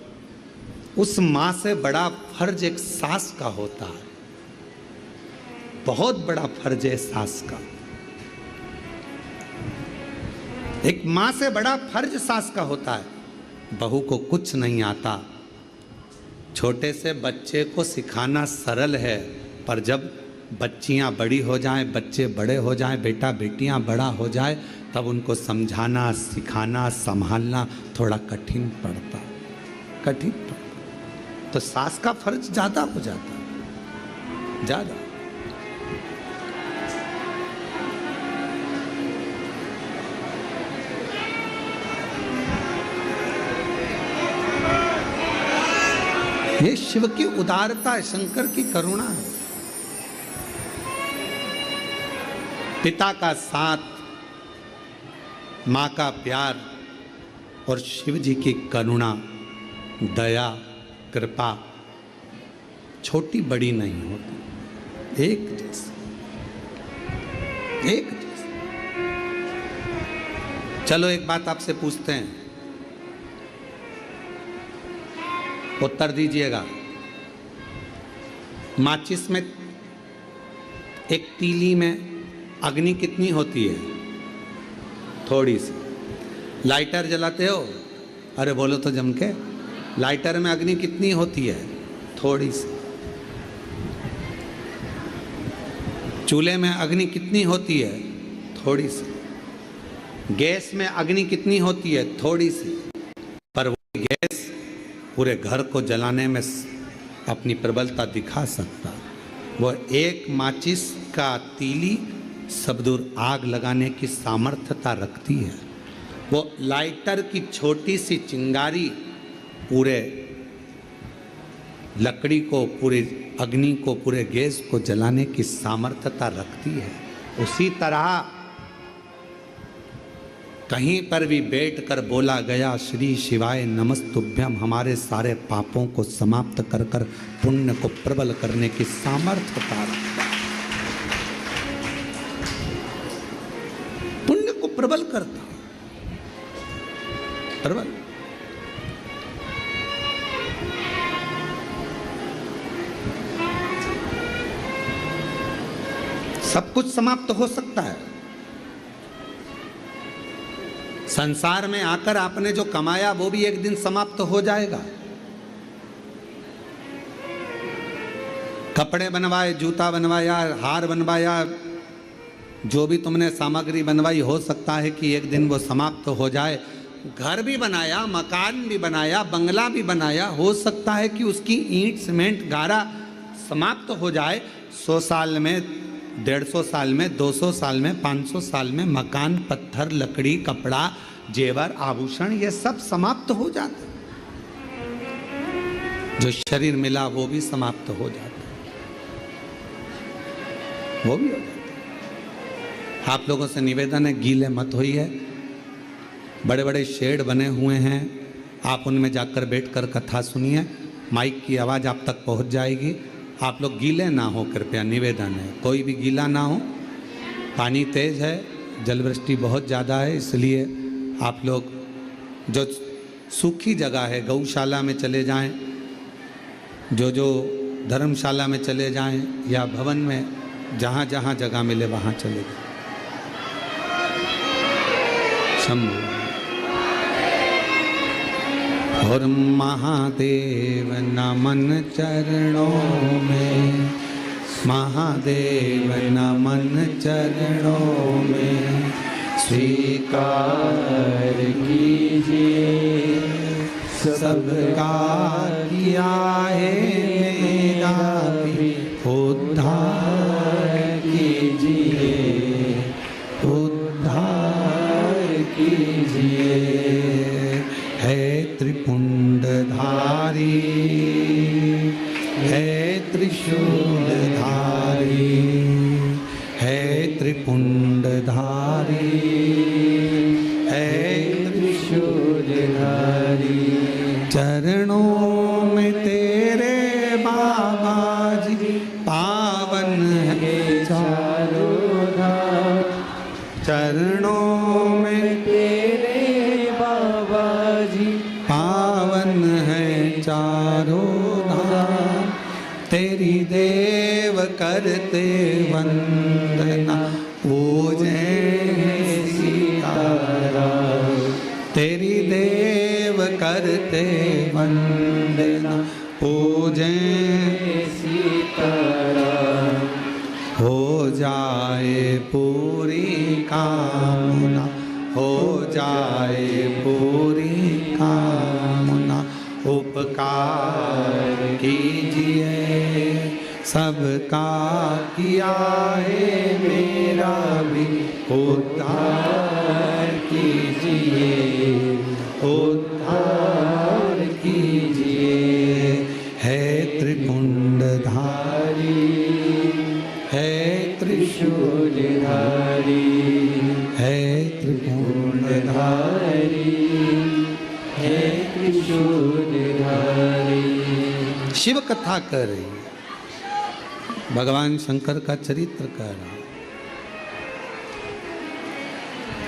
उस माँ से बड़ा फर्ज एक सास का होता है, बहुत बड़ा फर्ज है सास का। एक माँ से बड़ा फर्ज सास का होता है। बहू को कुछ नहीं आता, छोटे से बच्चे को सिखाना सरल है, पर जब बच्चियां बड़ी हो जाएं, बच्चे बड़े हो जाएं, बेटा बेटियां बड़ा हो जाए, तब उनको समझाना, सिखाना, संभालना थोड़ा कठिन पड़ता। तो सास का फर्ज ज़्यादा हो जाता, ज़्यादा। ये शिव की उदारता है, शंकर की करुणा है। पिता का साथ, माँ का प्यार और शिव जी की करुणा, दया, कृपा छोटी बड़ी नहीं होती, एक जैसी। चलो एक बात आपसे पूछते हैं, उत्तर दीजिएगा। माचिस में, एक तीली में अग्नि कितनी होती है? थोड़ी सी। लाइटर जलाते हो, अरे बोलो तो जम के, लाइटर में अग्नि कितनी होती है? थोड़ी सी। चूल्हे में अग्नि कितनी होती है? थोड़ी सी। गैस में अग्नि कितनी होती है? थोड़ी सी। पर वो गैस पूरे घर को जलाने में अपनी प्रबलता दिखा सकता। वो एक माचिस का तीली सब दूर आग लगाने की सामर्थ्यता रखती है। वो लाइटर की छोटी सी चिंगारी पूरे लकड़ी को, पूरे अग्नि को, पूरे गैस को जलाने की सामर्थ्यता रखती है। उसी तरह कहीं पर भी बैठकर बोला गया श्री शिवाय नमस्तुभ्यम, हमारे सारे पापों को समाप्त कर कर पुण्य को प्रबल करने की सामर्थ्यता रखता है, पुण्य को प्रबल करता, प्रबल। सब कुछ समाप्त हो सकता है। संसार में आकर आपने जो कमाया वो भी एक दिन समाप्त हो जाएगा। कपड़े बनवाए, जूता बनवाया, हार बनवाया, जो भी तुमने सामग्री बनवाई, हो सकता है कि एक दिन वो समाप्त हो जाए। घर भी बनाया, मकान भी बनाया, बंगला भी बनाया, हो सकता है कि उसकी ईंट, सीमेंट, गारा समाप्त हो जाए। 100 साल में, 150 साल में, 200 साल में, 500 साल में मकान, पत्थर, लकड़ी, कपड़ा, जेवर, आभूषण, ये सब समाप्त हो जाते। जो शरीर मिला वो भी समाप्त हो जाता, वो भी हो जाता। आप लोगों से निवेदन है, गीले मत होई है। बड़े बड़े शेड बने हुए हैं, आप उनमें जाकर बैठकर कथा सुनिए, माइक की आवाज़ आप तक पहुंच जाएगी। आप लोग गीले ना हो, कृपया निवेदन है, कोई भी गीला ना हो। पानी तेज है, जलवृष्टि बहुत ज़्यादा है, इसलिए आप लोग जो सूखी जगह है, गौशाला में चले जाएं, जो धर्मशाला में चले जाएं, या भवन में, जहाँ जहाँ जगह मिले वहाँ चले जाएं। शंभु। और महादेव नमन चरणों में, महादेव नमन चरणों में, स्वीकार कीजिए सबका किया है मेरा भी उद्धार कीजिए, उद्धार कीजिए। है त्रिपुंडधारी, है त्रिशूलधारी, है त्रिपुंडधारी, है त्रिशूलधारी। चरणों में तेरे बाबा जी पावन है चारों धाम, चरणों में तेरे बाबा जी पावन है चारों धाम। तेरी देव करते वंदना, पूजे सीताराम। तेरी देव करते वंदना, पूजे सीताराम। हो जाए पूरी कामना, हो जाए पूरी कामना। उपकार कीजिए सबका किया है मेरा भी उद्धार कीजिए, उद्धार कीजिए। है त्रिपुंडधारी, है त्रिशूलधारी, है त्रिपुंडधारी, है त्रिशूलधारी। शिव कथा कर रही है, भगवान शंकर का चरित्र कर रहा है।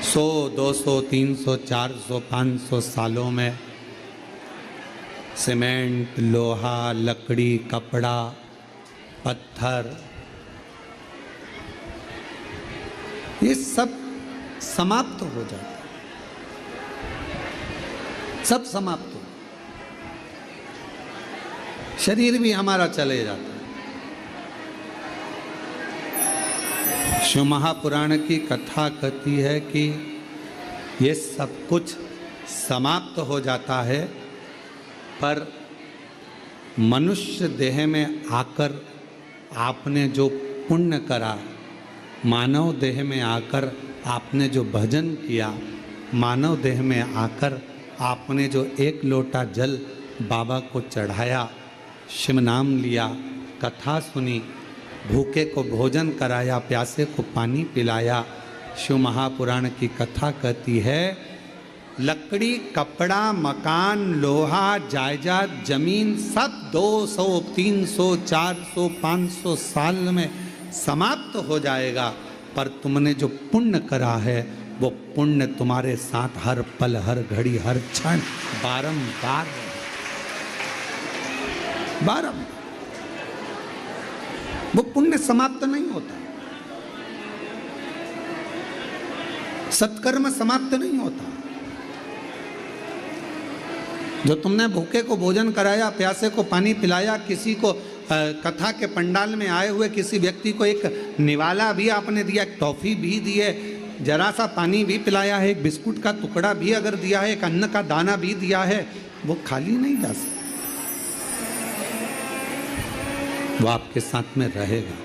100, 200, 300, 400, 500 सालों में सीमेंट, लोहा, लकड़ी, कपड़ा, पत्थर, ये सब समाप्त हो जाता, सब समाप्त हो, शरीर भी हमारा चले जाता है। शिव महापुराण की कथा कहती है कि ये सब कुछ समाप्त हो जाता है, पर मनुष्य देह में आकर आपने जो पुण्य करा, मानव देह में आकर आपने जो भजन किया, मानव देह में आकर आपने जो एक लोटा जल बाबा को चढ़ाया, शिव नाम लिया, कथा सुनी, भूखे को भोजन कराया, प्यासे को पानी पिलाया। शिव महापुराण की कथा कहती है लकड़ी, कपड़ा, मकान, लोहा, जायदाद, जमीन सब 200, 300, 400, 500 साल में समाप्त हो जाएगा, पर तुमने जो पुण्य करा है वो पुण्य तुम्हारे साथ हर पल, हर घड़ी, हर क्षण बारंबार बारंबार। वो पुण्य समाप्त नहीं होता, सत्कर्म समाप्त नहीं होता। जो तुमने भूखे को भोजन कराया, प्यासे को पानी पिलाया, किसी को कथा के पंडाल में आए हुए किसी व्यक्ति को एक निवाला भी आपने दिया, एक टॉफी भी दी है, जरा सा पानी भी पिलाया है, एक बिस्कुट का टुकड़ा भी अगर दिया है, एक अन्न का दाना भी दिया है, वो खाली नहीं जा सकता, वो आपके साथ में रहेगा।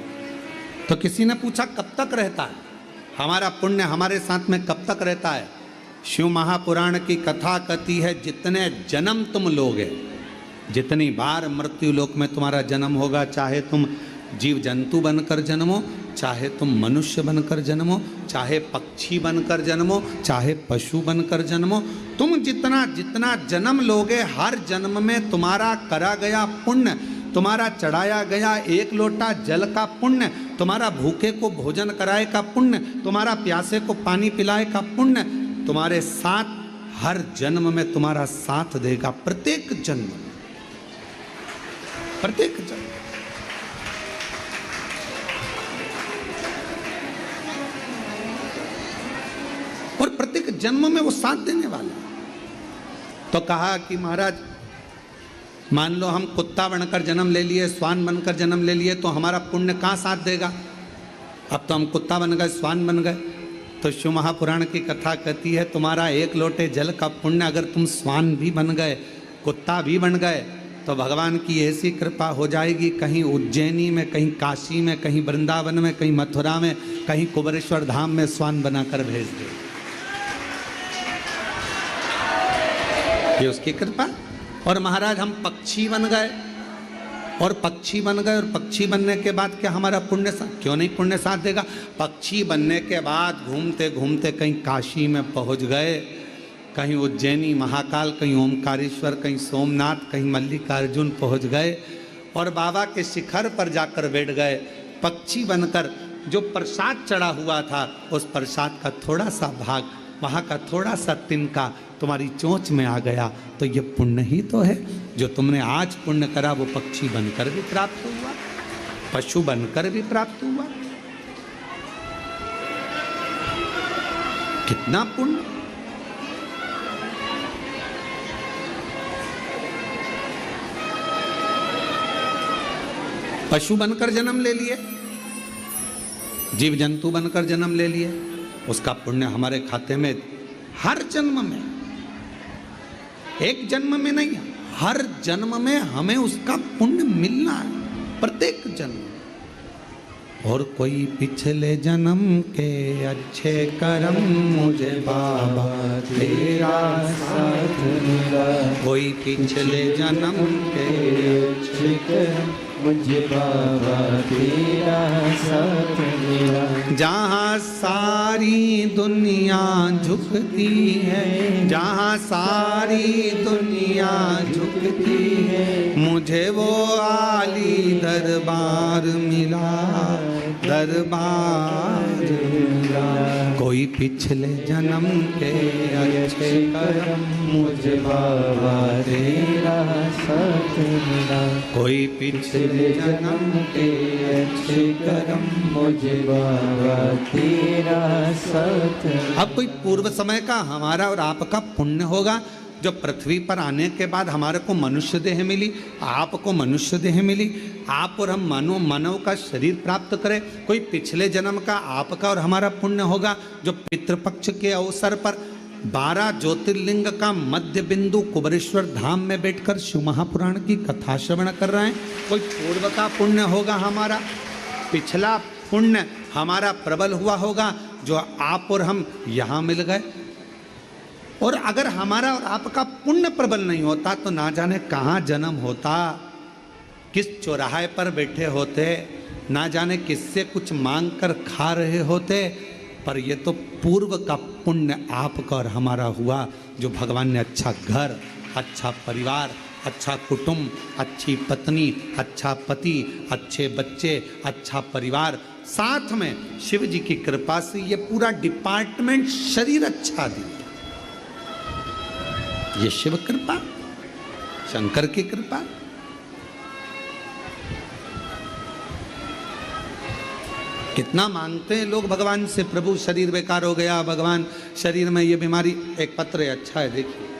तो किसी ने पूछा कब तक रहता है हमारा पुण्य, हमारे साथ में कब तक रहता है? शिव महापुराण की कथा कहती है जितने जन्म तुम लोगे, जितनी बार मृत्यु लोक में तुम्हारा जन्म होगा, चाहे तुम जीव जंतु बनकर जन्मो, चाहे तुम मनुष्य बनकर जन्मो, चाहे पक्षी बनकर जन्मो, चाहे पशु बनकर जन्मो, तुम जितना जितना जन्म लोगे, हर जन्म में तुम्हारा करा गया पुण्य, तुम्हारा चढ़ाया गया एक लोटा जल का पुण्य, तुम्हारा भूखे को भोजन कराए का पुण्य, तुम्हारा प्यासे को पानी पिलाए का पुण्य तुम्हारे साथ हर जन्म में तुम्हारा साथ देगा, प्रत्येक जन्म, प्रत्येक जन्म। और प्रत्येक जन्म में वो साथ देने वाला। तो कहा कि महाराज मान लो हम कुत्ता बनकर जन्म ले लिए, श्वान बनकर जन्म ले लिए, तो हमारा पुण्य कहाँ साथ देगा? अब तो हम कुत्ता बन गए, श्वान बन गए। तो शिव महापुराण की कथा कहती है तुम्हारा एक लोटे जल का पुण्य अगर तुम श्वान भी बन गए, कुत्ता भी बन गए, तो भगवान की ऐसी कृपा हो जाएगी, कहीं उज्जैनी में, कहीं काशी में, कहीं वृंदावन में, कहीं मथुरा में, कहीं कुबेरेश्वर धाम में श्वान बनाकर भेज दे। ये उसकी कृपा। और महाराज हम पक्षी बन गए, और पक्षी बन गए, और पक्षी बनने के बाद क्या हमारा पुण्य क्यों नहीं पुण्य साथ देगा? पक्षी बनने के बाद घूमते घूमते कहीं काशी में पहुंच गए, कहीं उज्जैनी महाकाल, कहीं ओमकारेश्वर, कहीं सोमनाथ, कहीं मल्लिकार्जुन पहुंच गए, और बाबा के शिखर पर जाकर बैठ गए। पक्षी बनकर जो प्रसाद चढ़ा हुआ था, उस प्रसाद का थोड़ा सा भाग, वहाँ का थोड़ा सा तिनका तुम्हारी चोंच में आ गया, तो ये पुण्य ही तो है। जो तुमने आज पुण्य करा वो पक्षी बनकर भी प्राप्त हुआ, पशु बनकर भी प्राप्त हुआ। कितना पुण्य! पशु बनकर जन्म ले लिए, जीव जंतु बनकर जन्म ले लिए, उसका पुण्य हमारे खाते में हर जन्म में, एक जन्म में नहीं, हर जन्म में हमें उसका पुण्य मिलना है, प्रत्येक जन्म। और कोई पिछले जन्म के अच्छे कर्म मुझे बाबा तेरा साथ मिला, कोई पिछले जन्म के अच्छे कर्म मुझे बाबा तेरा साथ मिला। जहाँ सारी दुनिया झुकती है, जहाँ सारी दुनिया झुकती है, मुझे वो आली दरबार मिला, दरबार मिला। कोई पिछले जन्म के अच्छे कर्म मुझे बाबा तेरा साथ मिला, कोई पिछले जन्म के अच्छे कर्म मुझे बाबा तेरा साथ। अब कोई पूर्व समय का हमारा और आपका पुण्य होगा, जो पृथ्वी पर आने के बाद हमारे को मनुष्य देह मिली, आपको मनुष्य देह मिली, आप और हम मानव का शरीर प्राप्त करें। कोई पिछले जन्म का आपका और हमारा पुण्य होगा, जो पितृपक्ष के अवसर पर 12 ज्योतिर्लिंग का मध्य बिंदु कुबेरेश्वर धाम में बैठकर शिव महापुराण की कथा श्रवण कर रहे हैं। कोई पूर्व का पुण्य होगा हमारा, पिछला पुण्य हमारा प्रबल हुआ होगा, जो आप और हम यहाँ मिल गए। और अगर हमारा और आपका पुण्य प्रबल नहीं होता तो ना जाने कहाँ जन्म होता, किस चौराहे पर बैठे होते, ना जाने किससे कुछ मांग कर खा रहे होते। पर ये तो पूर्व का पुण्य आपका और हमारा हुआ, जो भगवान ने अच्छा घर, अच्छा परिवार, अच्छा कुटुंब, अच्छी पत्नी, अच्छा पति, अच्छे बच्चे, अच्छा परिवार, साथ में शिव जी की कृपा से ये पूरा डिपार्टमेंट शरीर अच्छा दिया। ये शिव कृपा, शंकर की कृपा। कितना मांगते हैं लोग भगवान से, प्रभु शरीर बेकार हो गया, भगवान शरीर में ये बीमारी। एक पत्र है, अच्छा है, देखिए।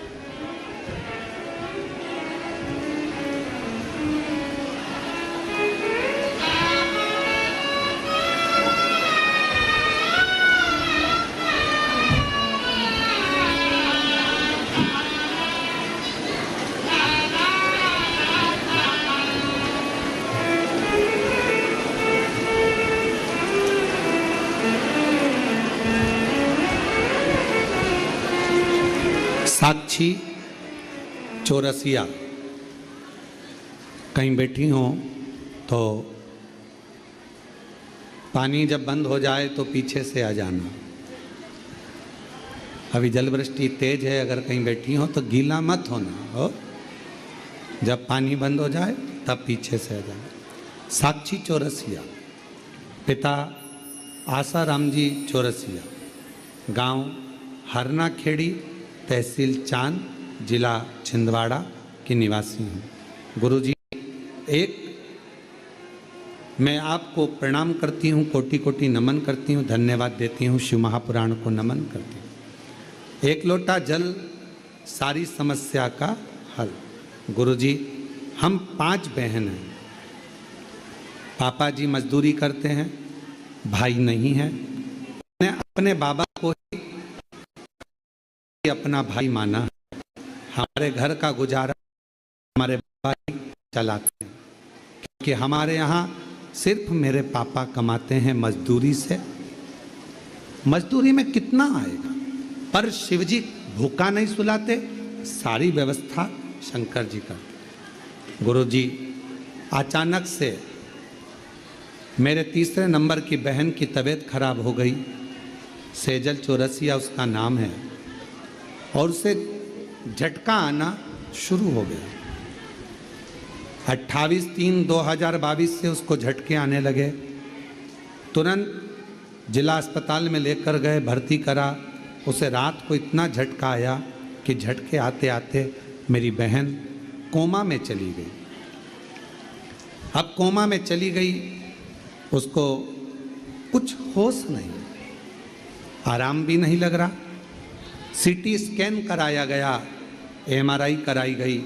साक्षी चौरसिया, कहीं बैठी हो तो पानी जब बंद हो जाए तो पीछे से आ जाना। अभी जल वृष्टि तेज है, अगर कहीं बैठी हो तो गीला मत होना हो। जब पानी बंद हो जाए तब पीछे से आ जाना। साक्षी चौरसिया, पिता आसाराम जी चौरसिया, गांव हरना खेड़ी, तहसील चांद, जिला छिंदवाड़ा की निवासी हूँ। गुरुजी, एक मैं आपको प्रणाम करती हूँ, कोटि कोटि नमन करती हूँ, धन्यवाद देती हूँ, शिव महापुराण को नमन करती हूँ। एक लोटा जल सारी समस्या का हल। गुरुजी, हम 5 बहन हैं। पापा जी मजदूरी करते हैं, भाई नहीं है। मैंने अपने बाबा को ही अपना भाई माना। हमारे घर का गुजारा हमारे बाबा ही चलाते हैं, क्योंकि हमारे यहाँ सिर्फ मेरे पापा कमाते हैं मजदूरी से। मजदूरी में कितना आएगा, पर शिवजी भूखा नहीं सुलाते, सारी व्यवस्था शंकर जी करते। गुरुजी, अचानक से मेरे तीसरे नंबर की बहन की तबीयत खराब हो गई। सेजल चौरसिया उसका नाम है, और उसे झटका आना शुरू हो गया। 28/3/2022 से उसको झटके आने लगे। तुरंत जिला अस्पताल में लेकर गए, भर्ती करा। उसे रात को इतना झटका आया कि झटके आते आते मेरी बहन कोमा में चली गई। अब कोमा में चली गई, उसको कुछ होश नहीं, आराम भी नहीं लग रहा। सीटी स्कैन कराया गया, MRI कराई गई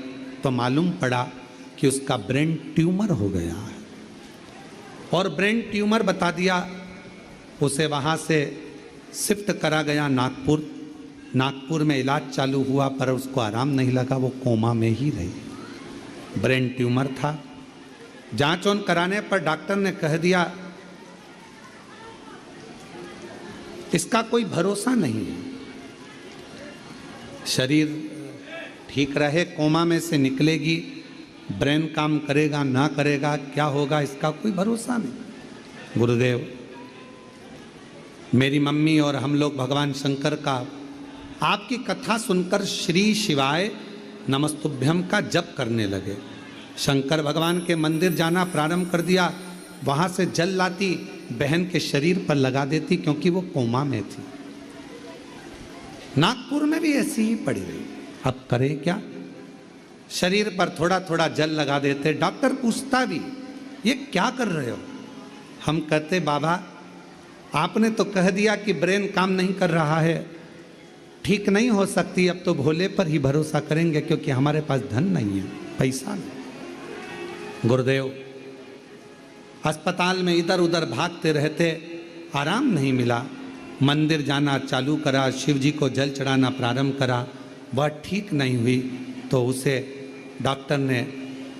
तो मालूम पड़ा कि उसका ब्रेन ट्यूमर हो गया है। और ब्रेन ट्यूमर बता दिया। उसे वहाँ से शिफ्ट करा गया नागपुर। नागपुर में इलाज चालू हुआ, पर उसको आराम नहीं लगा, वो कोमा में ही रही। ब्रेन ट्यूमर था। जांच वांच कराने पर डॉक्टर ने कह दिया इसका कोई भरोसा नहीं है। शरीर ठीक रहे, कोमा में से निकलेगी, ब्रेन काम करेगा ना करेगा, क्या होगा, इसका कोई भरोसा नहीं। गुरुदेव, मेरी मम्मी और हम लोग भगवान शंकर का आपकी कथा सुनकर श्री शिवाय नमस्तुभ्यम का जप करने लगे। शंकर भगवान के मंदिर जाना प्रारंभ कर दिया। वहाँ से जल लाती, बहन के शरीर पर लगा देती, क्योंकि वो कोमा में थी। नागपुर में भी ऐसी ही पड़ी रही। अब करे क्या, शरीर पर थोड़ा थोड़ा जल लगा देते। डॉक्टर पूछता भी ये क्या कर रहे हो। हम कहते बाबा आपने तो कह दिया कि ब्रेन काम नहीं कर रहा है, ठीक नहीं हो सकती, अब तो भोले पर ही भरोसा करेंगे, क्योंकि हमारे पास धन नहीं है, पैसा नहीं। गुरुदेव, अस्पताल में इधर उधर भागते रहते, आराम नहीं मिला। मंदिर जाना चालू करा, शिव जी को जल चढ़ाना प्रारंभ करा, वह ठीक नहीं हुई तो उसे डॉक्टर ने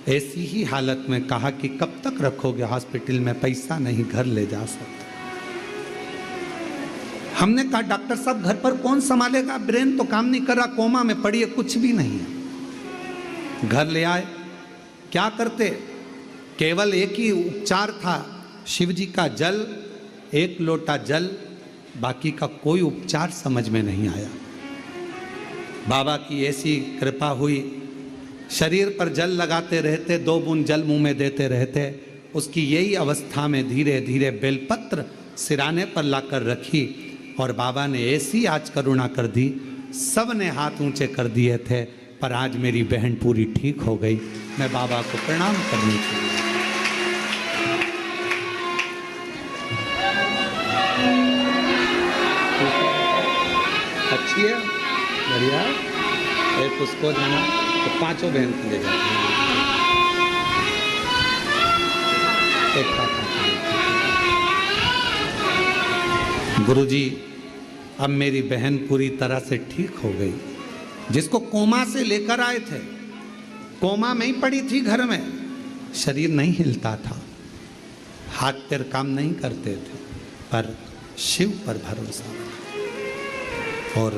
ऐसी ही हालत में कहा कि कब तक रखोगे हॉस्पिटल में, पैसा नहीं, घर ले जा सकते। हमने कहा डॉक्टर साहब घर पर कौन संभालेगा, ब्रेन तो काम नहीं कर रहा, कोमा में पड़ी है, कुछ भी नहीं है। घर ले आए, क्या करते, केवल एक ही उपचार था, शिव जी का जल, 1 लोटा जल, बाकी का कोई उपचार समझ में नहीं आया। बाबा की ऐसी कृपा हुई, शरीर पर जल लगाते रहते, 2 बूंद जल मुंह में देते रहते। उसकी यही अवस्था में धीरे धीरे बेलपत्र सिराने पर लाकर रखी और बाबा ने ऐसी आज करुणा कर दी, सब ने हाथ ऊंचे कर दिए थे, पर आज मेरी बहन पूरी ठीक हो गई। मैं बाबा को प्रणाम करनी चाहिए। अच्छी है, बढ़िया। एक उसको जाना तो 5 बहन को ले जाते हैं, एक पापा। गुरुजी, अब मेरी बहन पूरी तरह से ठीक हो गई। जिसको कोमा से लेकर आए थे, कोमा में ही पड़ी थी घर में, शरीर नहीं हिलता था, हाथ पैर काम नहीं करते थे, पर शिव पर भरोसा। और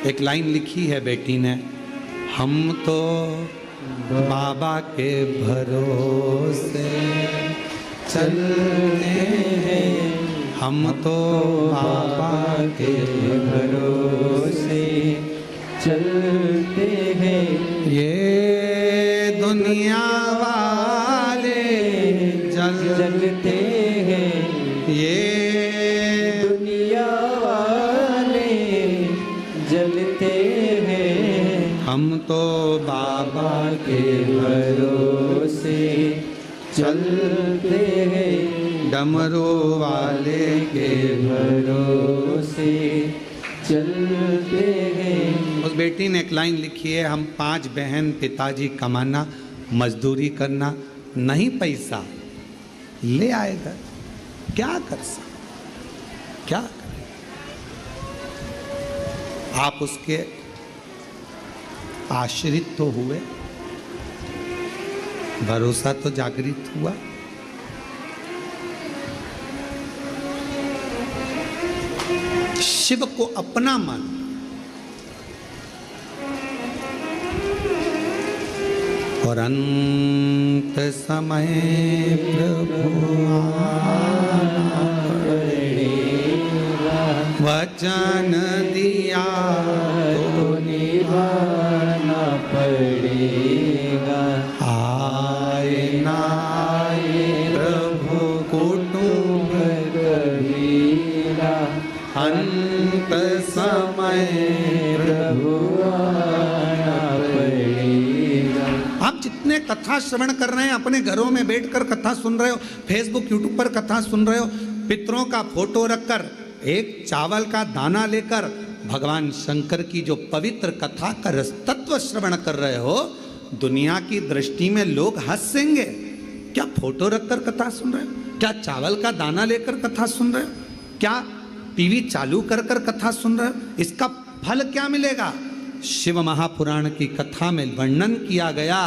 एक लाइन लिखी है बेटी ने, हम तो बाबा के भरोसे चलते हैं, हम तो बाबा के भरोसे चलते हैं, ये दुनिया वाले जलते हैं, ये दुनिया वाले जलते हैं, हम तो बाबा के भरोसे चलते हैं, डमरू वाले के भरोसे चलते हैं। उस बेटी ने एक लाइन लिखी है, हम 5 बहन, पिताजी कमाना, मजदूरी करना, नहीं पैसा ले आएगा, क्या कर सकते, क्या करें। आप उसके आश्रित तो हुए, भरोसा तो जागृत हुआ। शिव को अपना मान, और अंत समय प्रभु आना पड़ेगा, वचन दिया तो निभाना पड़ेगा, आए ना आए प्रभु कुटुंब कबीरा, अंत समय प्रभु आना पड़ेगा। आप जितने कथा श्रवण कर रहे हैं, अपने घरों में बैठकर कथा सुन रहे हो, फेसबुक यूट्यूब पर कथा सुन रहे हो, पितरों का फोटो रखकर, एक चावल का दाना लेकर भगवान शंकर की जो पवित्र कथा का रसतत्व श्रवण कर रहे हो, दुनिया की दृष्टि में लोग हंसेंगे। क्या फोटो रखकर कथा सुन रहे हो? क्या चावल का दाना लेकर कथा सुन रहे हो? क्या टीवी चालू कर कर कथा सुन रहे हो? इसका फल क्या मिलेगा? शिव महापुराण की कथा में वर्णन किया गया,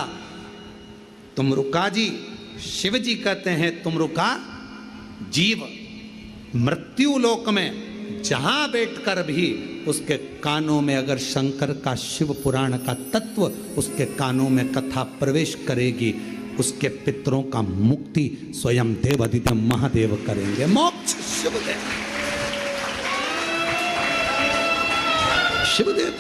तुम रुका जी, शिव जी कहते हैं तुम रुका, जीव मृत्यु लोक में जहां बैठकर भी उसके कानों में अगर शंकर का शिव पुराण का तत्व उसके कानों में कथा प्रवेश करेगी, उसके पितरों का मुक्ति स्वयं देवाधिदेव महादेव करेंगे। मोक्ष शिवदेव, शिवदेव।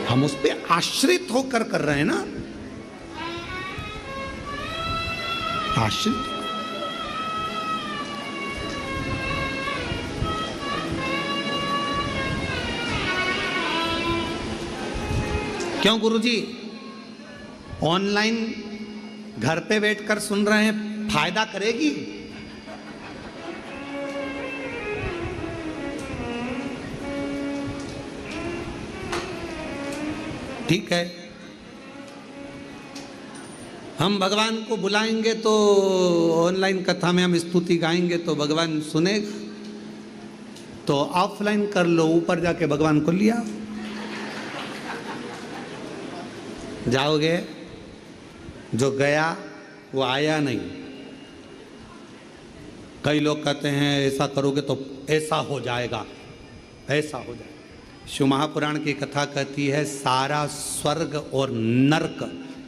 हम उस पे आश्रित होकर कर रहे हैं ना, आश्रित। क्यों गुरुजी? ऑनलाइन घर पे बैठकर सुन रहे हैं, फायदा करेगी? ठीक है, हम भगवान को बुलाएंगे तो ऑनलाइन कथा में हम स्तुति गाएंगे तो भगवान सुनेगा, तो ऑफलाइन कर लो, ऊपर जाके भगवान को लिया। जाओगे, जो गया वो आया नहीं, कई लोग कहते हैं ऐसा करोगे तो ऐसा हो जाएगा, ऐसा हो जाएगा। शिव महापुराण की कथा कहती है सारा स्वर्ग और नरक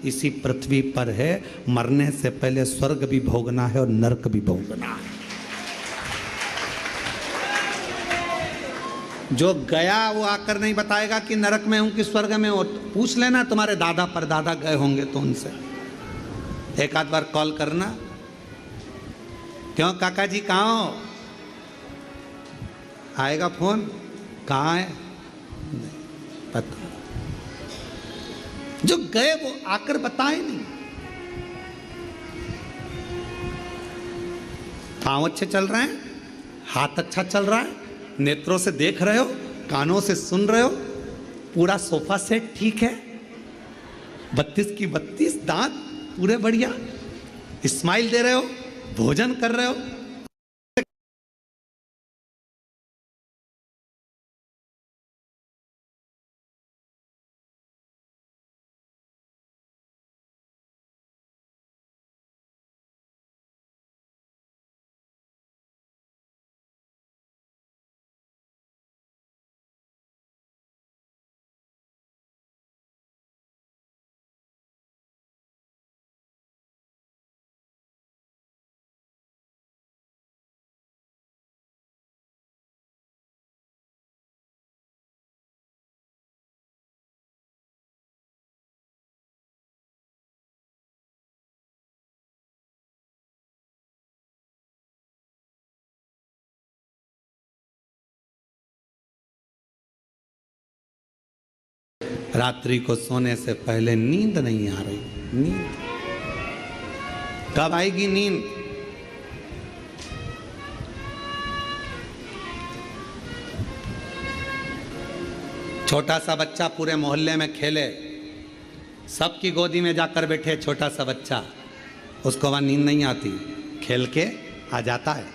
इसी पृथ्वी पर है, मरने से पहले स्वर्ग भी भोगना है और नरक भी भोगना है। जो गया वो आकर नहीं बताएगा कि नरक में हूं कि स्वर्ग में हो। पूछ लेना तुम्हारे दादा परदादा गए होंगे तो उनसे एक आध बार कॉल करना, क्यों काका जी कहाँ हो, आएगा फोन, कहाँ है पता। जो गए वो आकर बताए नहीं। पांव अच्छे चल रहे हैं, हाथ अच्छा चल रहा है, नेत्रों से देख रहे हो, कानों से सुन रहे हो, पूरा सोफा सेट ठीक है, 32 की 32, दांत पूरे बढ़िया, स्माइल दे रहे हो, भोजन कर रहे हो। रात्रि को सोने से पहले नींद नहीं आ रही, नींद कब आएगी नींद? छोटा सा बच्चा पूरे मोहल्ले में खेले, सबकी गोदी में जाकर बैठे छोटा सा बच्चा, उसको वहां नींद नहीं आती, खेल के आ जाता है।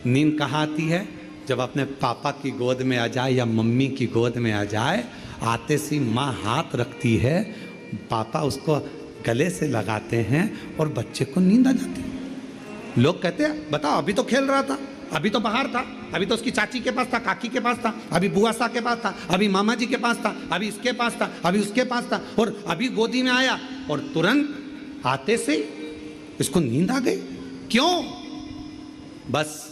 नींद कहाँ आती है? जब अपने पापा की गोद में आ जाए या मम्मी की गोद में आ जाए, आते सी माँ हाथ रखती है, पापा उसको गले से लगाते हैं और बच्चे को नींद आ जाती है। लोग कहते हैं बताओ अभी तो खेल रहा था, अभी तो बाहर था, अभी तो उसकी चाची के पास था, काकी के पास था, अभी बुआ सा के पास था, अभी मामा जी के पास था, अभी इसके पास था, अभी उसके पास था, और अभी गोदी में आया और तुरंत आते से इसको नींद आ गई। क्यों? बस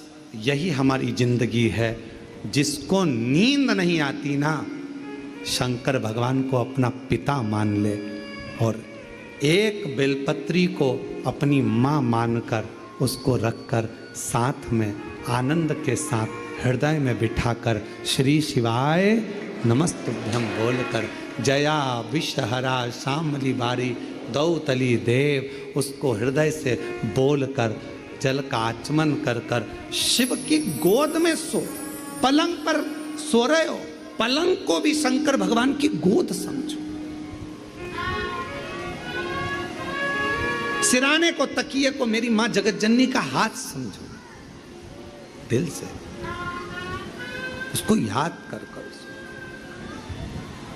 यही हमारी जिंदगी है। जिसको नींद नहीं आती ना, शंकर भगवान को अपना पिता मान ले और एक बेलपत्री को अपनी माँ मानकर उसको रखकर साथ में आनंद के साथ हृदय में बिठाकर श्री शिवाय नमस्तुभ्यम बोलकर जया विषहरा श्यामली बारी दौतली देव उसको हृदय से बोलकर जल का आचमन कर कर शिव की गोद में सो। पलंग पर सो रहे हो, पलंग को भी शंकर भगवान की गोद समझो। सिराने को, तकिए को मेरी मां जगत जननी का हाथ समझो। दिल से उसको याद कर कर।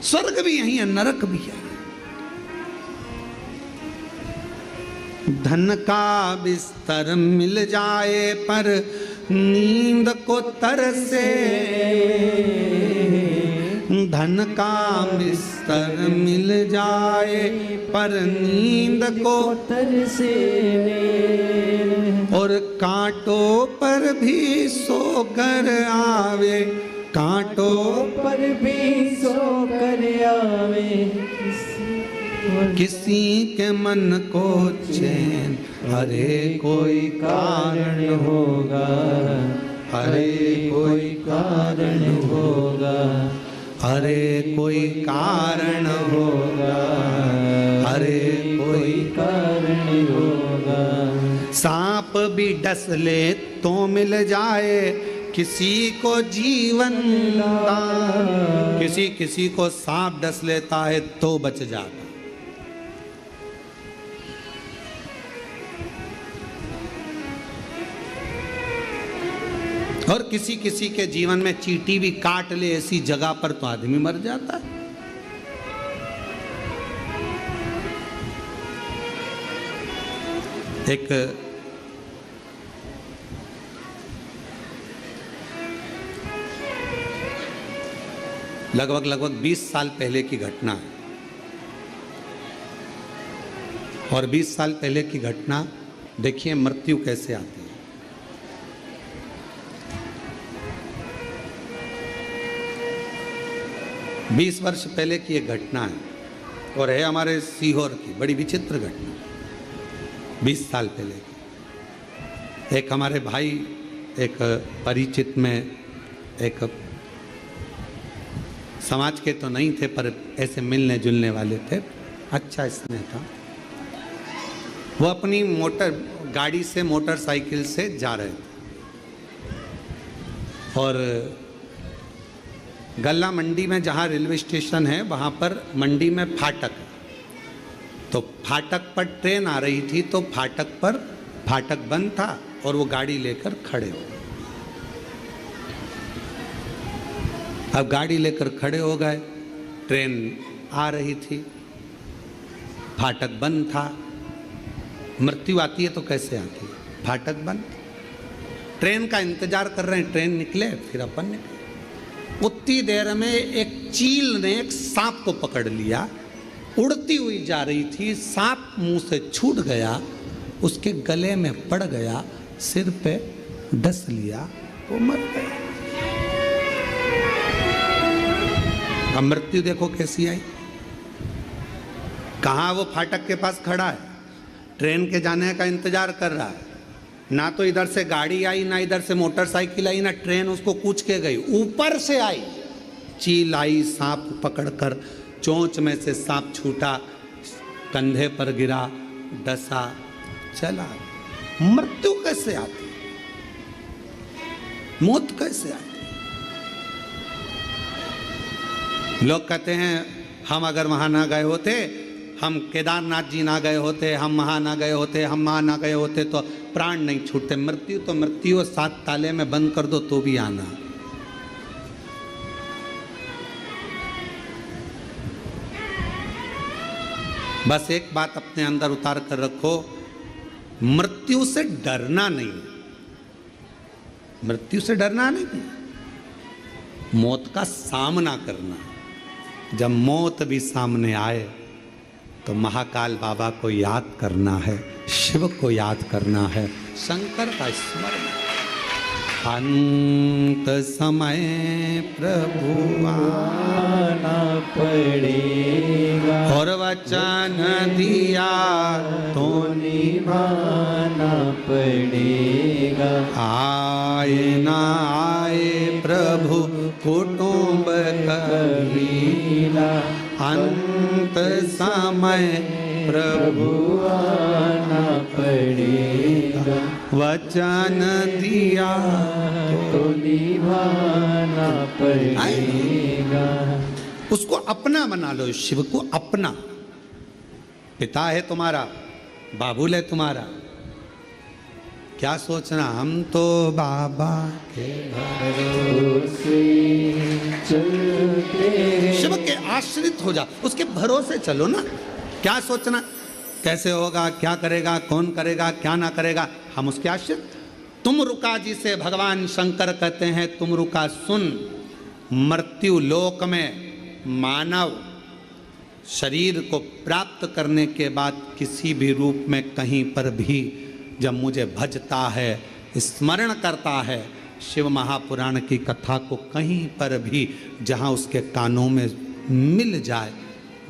स्वर्ग भी यही है, नरक भी है। धन का बिस्तर मिल जाए पर नींद को तरसे, धन का बिस्तर मिल जाए पर नींद को तरसे, और कांटों पर भी सोकर आवे, कांटों पर भी सोकर आवे, किसी के मन को चैन हरे कोई कारण होगा, हरे कोई कारण होगा, हरे कोई कारण होगा, हरे कोई कारण होगा। सांप भी डस ले तो मिल जाए किसी को जीवन दान, किसी को सांप डस लेता है तो बच जाता। और किसी के जीवन में चींटी भी काट ले ऐसी जगह पर तो आदमी मर जाता है। एक लगभग 20 साल पहले की घटना है। और 20 साल पहले की घटना, देखिए मृत्यु कैसे आती है। 20 वर्ष पहले की एक घटना है और है हमारे सीहोर की, बड़ी विचित्र घटना। 20 साल पहले की एक हमारे भाई, एक परिचित में, एक समाज के तो नहीं थे पर ऐसे मिलने जुलने वाले थे, अच्छा स्नेह था। वो अपनी गाड़ी से, मोटरसाइकिल से जा रहे थे और गल्ला मंडी में, जहाँ रेलवे स्टेशन है वहाँ पर मंडी में फाटक, तो फाटक पर ट्रेन आ रही थी, तो फाटक बंद था और वो गाड़ी लेकर खड़े हो। अब गाड़ी लेकर खड़े हो गए, ट्रेन आ रही थी, फाटक बंद था। मृत्यु आती है तो कैसे आती है? फाटक बंद, ट्रेन का इंतजार कर रहे हैं, ट्रेन निकले, फिर अपन निकले। उतनी देर में एक चील ने एक सांप को पकड़ लिया, उड़ती हुई जा रही थी, सांप मुंह से छूट गया, उसके गले में पड़ गया, सिर पे डस लिया, वो मर गया। अब मृत्यु देखो कैसी आई। कहाँ वो फाटक के पास खड़ा है, ट्रेन के जाने का इंतजार कर रहा है, ना तो इधर से गाड़ी आई, ना इधर से मोटरसाइकिल आई, ना ट्रेन उसको कूच के गई, ऊपर से आई चील आई, सांप पकड़कर, चोंच में से सांप छूटा, कंधे पर गिरा, डसा, चला। मृत्यु कैसे आती, मौत कैसे आती? लोग कहते हैं हम अगर वहां ना गए होते, हम केदारनाथ जी ना गए होते, हम वहां ना गए होते, हम वहां ना गए होते तो प्राण नहीं छूटते। मृत्यु तो मृत्यु, 7 ताले में बंद कर दो तो भी आना। बस एक बात अपने अंदर उतार कर रखो, मृत्यु से डरना नहीं, मृत्यु से डरना नहीं, मौत का सामना करना। जब मौत भी सामने आए तो महाकाल बाबा को याद करना है, शिव को याद करना है, शंकर का स्मरण। अंत समय प्रभु आना पड़ेगा और वचन दिया तो निभाना पड़ेगा। आए ना आए प्रभु कुटुंब कबीला, अंत समय प्रभु आना पड़ेगा, वचन दिया तो निभाना पड़ेगा। उसको अपना बना लो, शिव को अपना। पिता है तुम्हारा, बाबुल है तुम्हारा, क्या सोचना, हम तो बाबा के भरोसे चलते, शिव के आश्रित हो जा, उसके भरोसे चलो ना। क्या सोचना कैसे होगा, क्या करेगा, कौन करेगा, क्या ना करेगा, हम उसके आश्रित। तुम रुका जिसे भगवान शंकर कहते हैं, तुम रुका सुन। मृत्यु लोक में मानव शरीर को प्राप्त करने के बाद किसी भी रूप में कहीं पर भी जब मुझे भजता है, स्मरण करता है, शिव महापुराण की कथा को कहीं पर भी जहाँ उसके कानों में मिल जाए,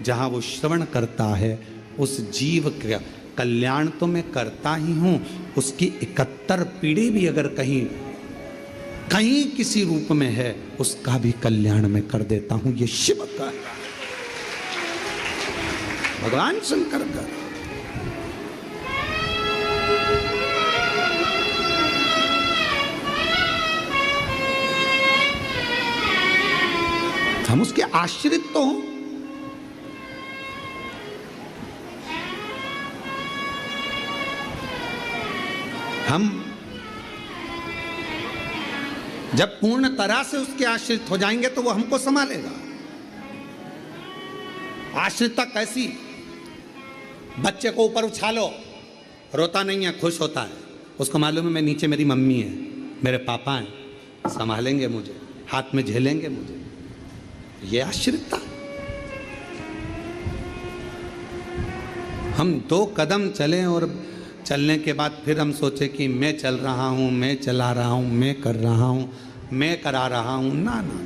जहाँ वो श्रवण करता है, उस जीव का कल्याण तो मैं करता ही हूँ, उसकी 71 पीढ़ी भी अगर कहीं कहीं किसी रूप में है, उसका भी कल्याण मैं कर देता हूँ। ये शिव का, भगवान शंकर का। हम उसके आश्रित तो हों। हम जब पूर्ण तरह से उसके आश्रित हो जाएंगे तो वो हमको संभालेगा। आश्रितता कैसी? बच्चे को ऊपर उछालो, रोता नहीं है, खुश होता है, उसको मालूम है मैं नीचे मेरी मम्मी है, मेरे पापा हैं, संभालेंगे मुझे, हाथ में झेलेंगे मुझे। ये आश्रितता। हम 2 कदम चलें और चलने के बाद फिर हम सोचे कि मैं चल रहा हूँ, मैं चला रहा हूँ, मैं कर रहा हूँ, मैं करा रहा हूँ। ना ना,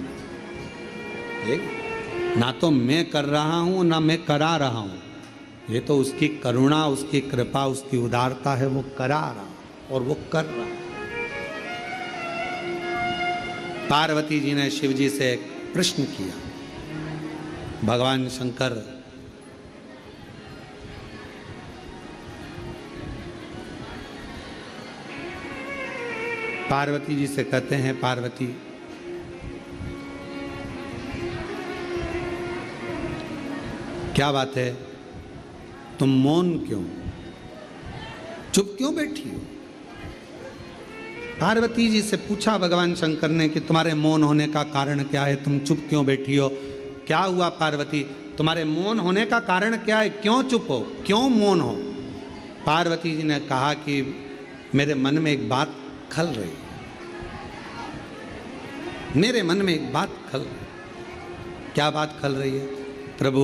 ना तो मैं कर रहा हूँ ना मैं करा रहा हूँ। ये तो उसकी करुणा, उसकी कृपा, उसकी उदारता है। वो करा रहा और वो कर रहा। पार्वती जी ने शिव जी से एक प्रश्न किया। भगवान शंकर पार्वती जी से कहते हैं, पार्वती क्या बात है, तुम मौन क्यों, चुप क्यों बैठी हो? पार्वती जी से पूछा भगवान शंकर ने कि तुम्हारे मौन होने का कारण क्या है, तुम चुप क्यों बैठी हो? क्या हुआ पार्वती, तुम्हारे मौन होने का कारण क्या है, क्यों चुप हो, क्यों मौन हो? पार्वती जी ने कहा कि मेरे मन में एक बात खल रही, मेरे मन में एक बात खल रही। क्या बात खल रही है? प्रभु,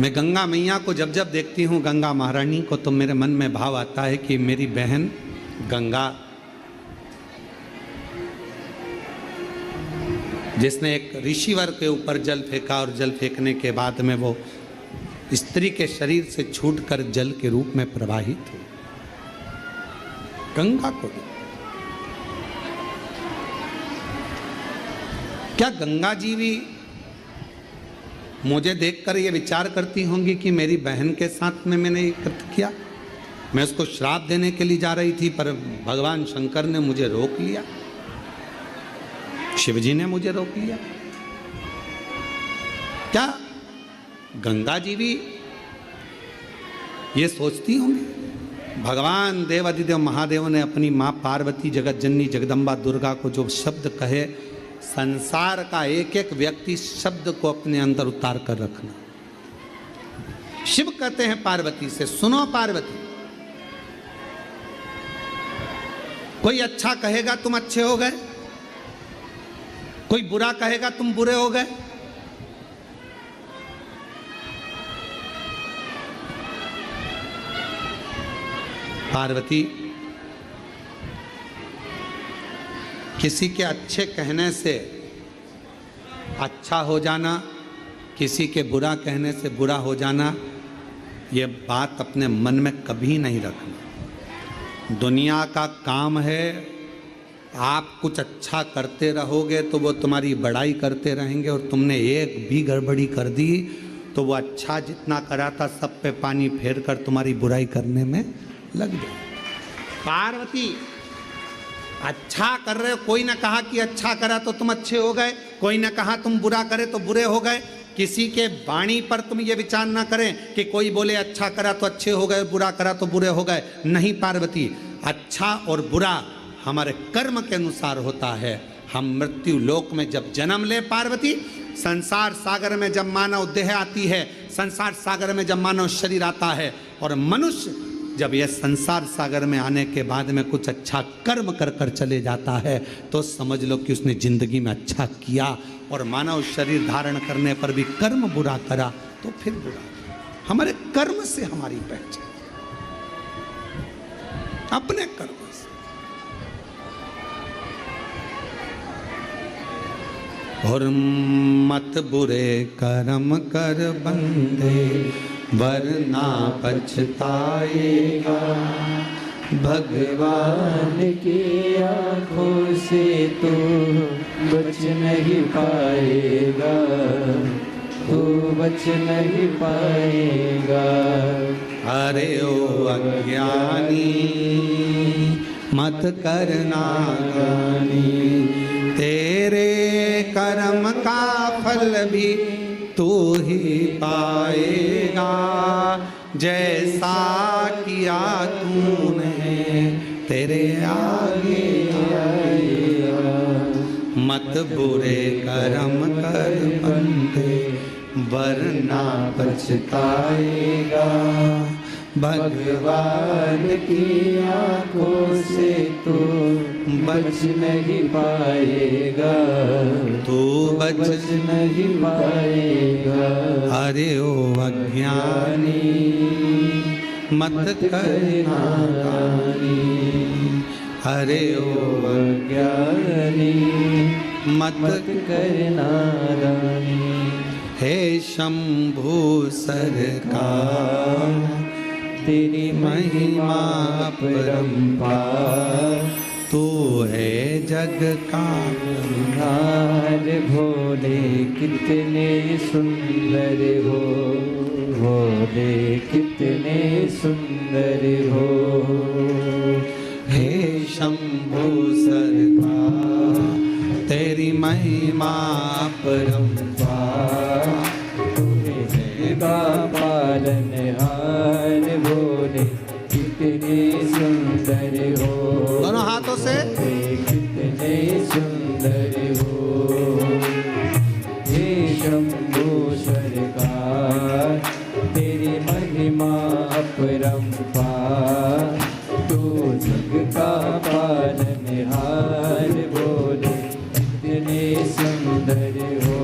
मैं गंगा मैया को जब जब देखती हूँ, गंगा महारानी को, तो मेरे मन में भाव आता है कि मेरी बहन गंगा, जिसने एक ऋषिवर के ऊपर जल फेंका और जल फेंकने के बाद में वो स्त्री के शरीर से छूटकर जल के रूप में प्रवाहित हुई, गंगा को। क्या गंगा जी भी मुझे देखकर ये विचार करती होंगी कि मेरी बहन के साथ में मैंने ये कृत्य किया? मैं उसको श्राप देने के लिए जा रही थी, पर भगवान शंकर ने मुझे रोक लिया, शिवजी ने मुझे रोक लिया। क्या गंगा जी भी ये सोचती होंगी? भगवान देवाधिदेव महादेव ने अपनी माँ पार्वती, जगत जननी जगदम्बा दुर्गा को जो शब्द कहे, संसार का एक एक व्यक्ति शब्द को अपने अंदर उतार कर रखना। शिव कहते हैं पार्वती से, सुनो पार्वती, कोई अच्छा कहेगा तुम अच्छे हो गए, कोई बुरा कहेगा तुम बुरे हो गए। पार्वती, किसी के अच्छे कहने से अच्छा हो जाना, किसी के बुरा कहने से बुरा हो जाना, ये बात अपने मन में कभी नहीं रखना। दुनिया का काम है, आप कुछ अच्छा करते रहोगे तो वो तुम्हारी बड़ाई करते रहेंगे, और तुमने एक भी गड़बड़ी कर दी तो वो अच्छा जितना करा था सब पे पानी फेर कर तुम्हारी बुराई करने में लग जाए। पार्वती, अच्छा कर रहे हो, कोई ने कहा कि अच्छा करा तो तुम अच्छे हो गए, कोई ने कहा तुम बुरा करे तो बुरे हो गए। किसी के वाणी पर तुम ये विचार ना करें कि कोई बोले अच्छा करा तो अच्छे हो गए, बुरा करा तो बुरे हो गए। नहीं पार्वती, अच्छा और बुरा हमारे कर्म के अनुसार होता है। हम मृत्यु लोक में जब जन्म ले पार्वती, संसार सागर में जब मानव देह आती है, संसार सागर में जब मानव शरीर आता है, और मनुष्य जब यह संसार सागर में आने के बाद में कुछ अच्छा कर्म कर कर चले जाता है, तो समझ लो कि उसने जिंदगी में अच्छा किया। और मानव शरीर धारण करने पर भी कर्म बुरा करा तो फिर बुरा। हमारे कर्म से हमारी पहचान, अपने कर्म से। और मत बुरे कर्म कर बंदे, वरना पछताएगा। भगवान की आँखों से तो बच नहीं पाएगा, तू बच नहीं पाएगा। अरे ओ अज्ञानी, मत करना गानी, तेरे कर्म का फल भी तू ही पाएगा। जैसा किया तूने तेरे आगे आएगा। मत बुरे कर्म कर बंदे, वरना पछताएगा। भगवान की आंखों से तू बच नहीं पाएगा, तू बच नहीं पाएगा। अरे ओ अज्ञानी मत करना दानी, अरे ओ अज्ञानी मत करना दानी। हे शंभु सरकार तेरी महिमा परंपार, तू है जग का नार भोले कितने सुंदर हो, भोले कितने सुंदर हो। हे शंभु सरकार तेरी महिमा परंपार, का पालनहार भोले कितने सुंदर हो। दोनों हाथों से कितने सुंदर हो। हे शंभु सरकार तेरी महिमा अपरंपार, तू जग का पालनहार भोले कितने सुंदर हो,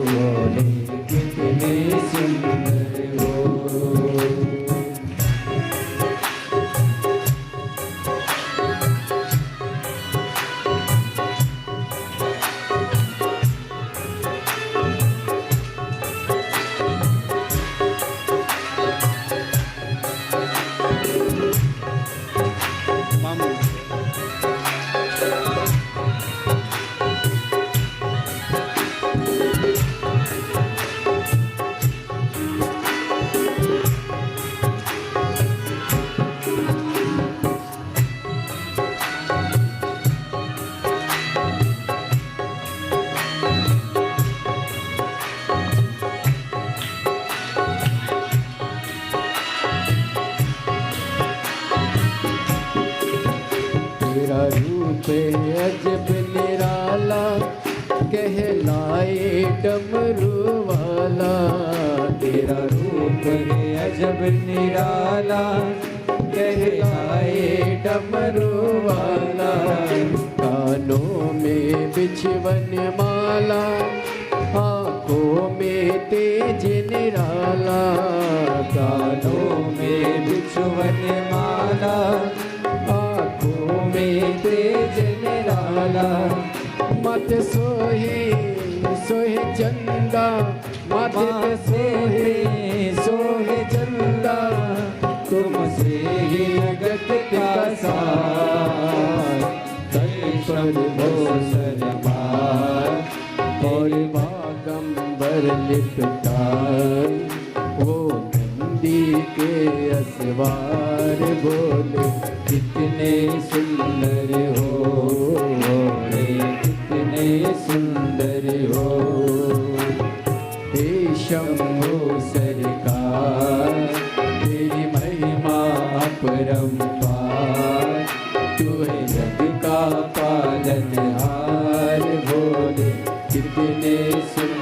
भोले कितने सुंदर हो। तेरा रूप अजब निराला कहलाए डमरू वाला, तेरा रूप अजब निराला कहलाए डमरू वाला। कानों में बिछवन माला, आँखों में तेज निराला, कानों में बिछवन माला, तेज निराला। मत सोहे सोहे चंदा, मत सोहे सोहे चंदा, तुमसे ही जगत का सार। तल पर हो सरमार और बागंबर लिपटा, वो नंदी के असवार बोले कितने सुंदर हो, भोले कितने सुंदर हो। हे शंभु सरकार तेरी महिमा अपरंपार, तू है जग का पालनहार भोले कितने सुंदर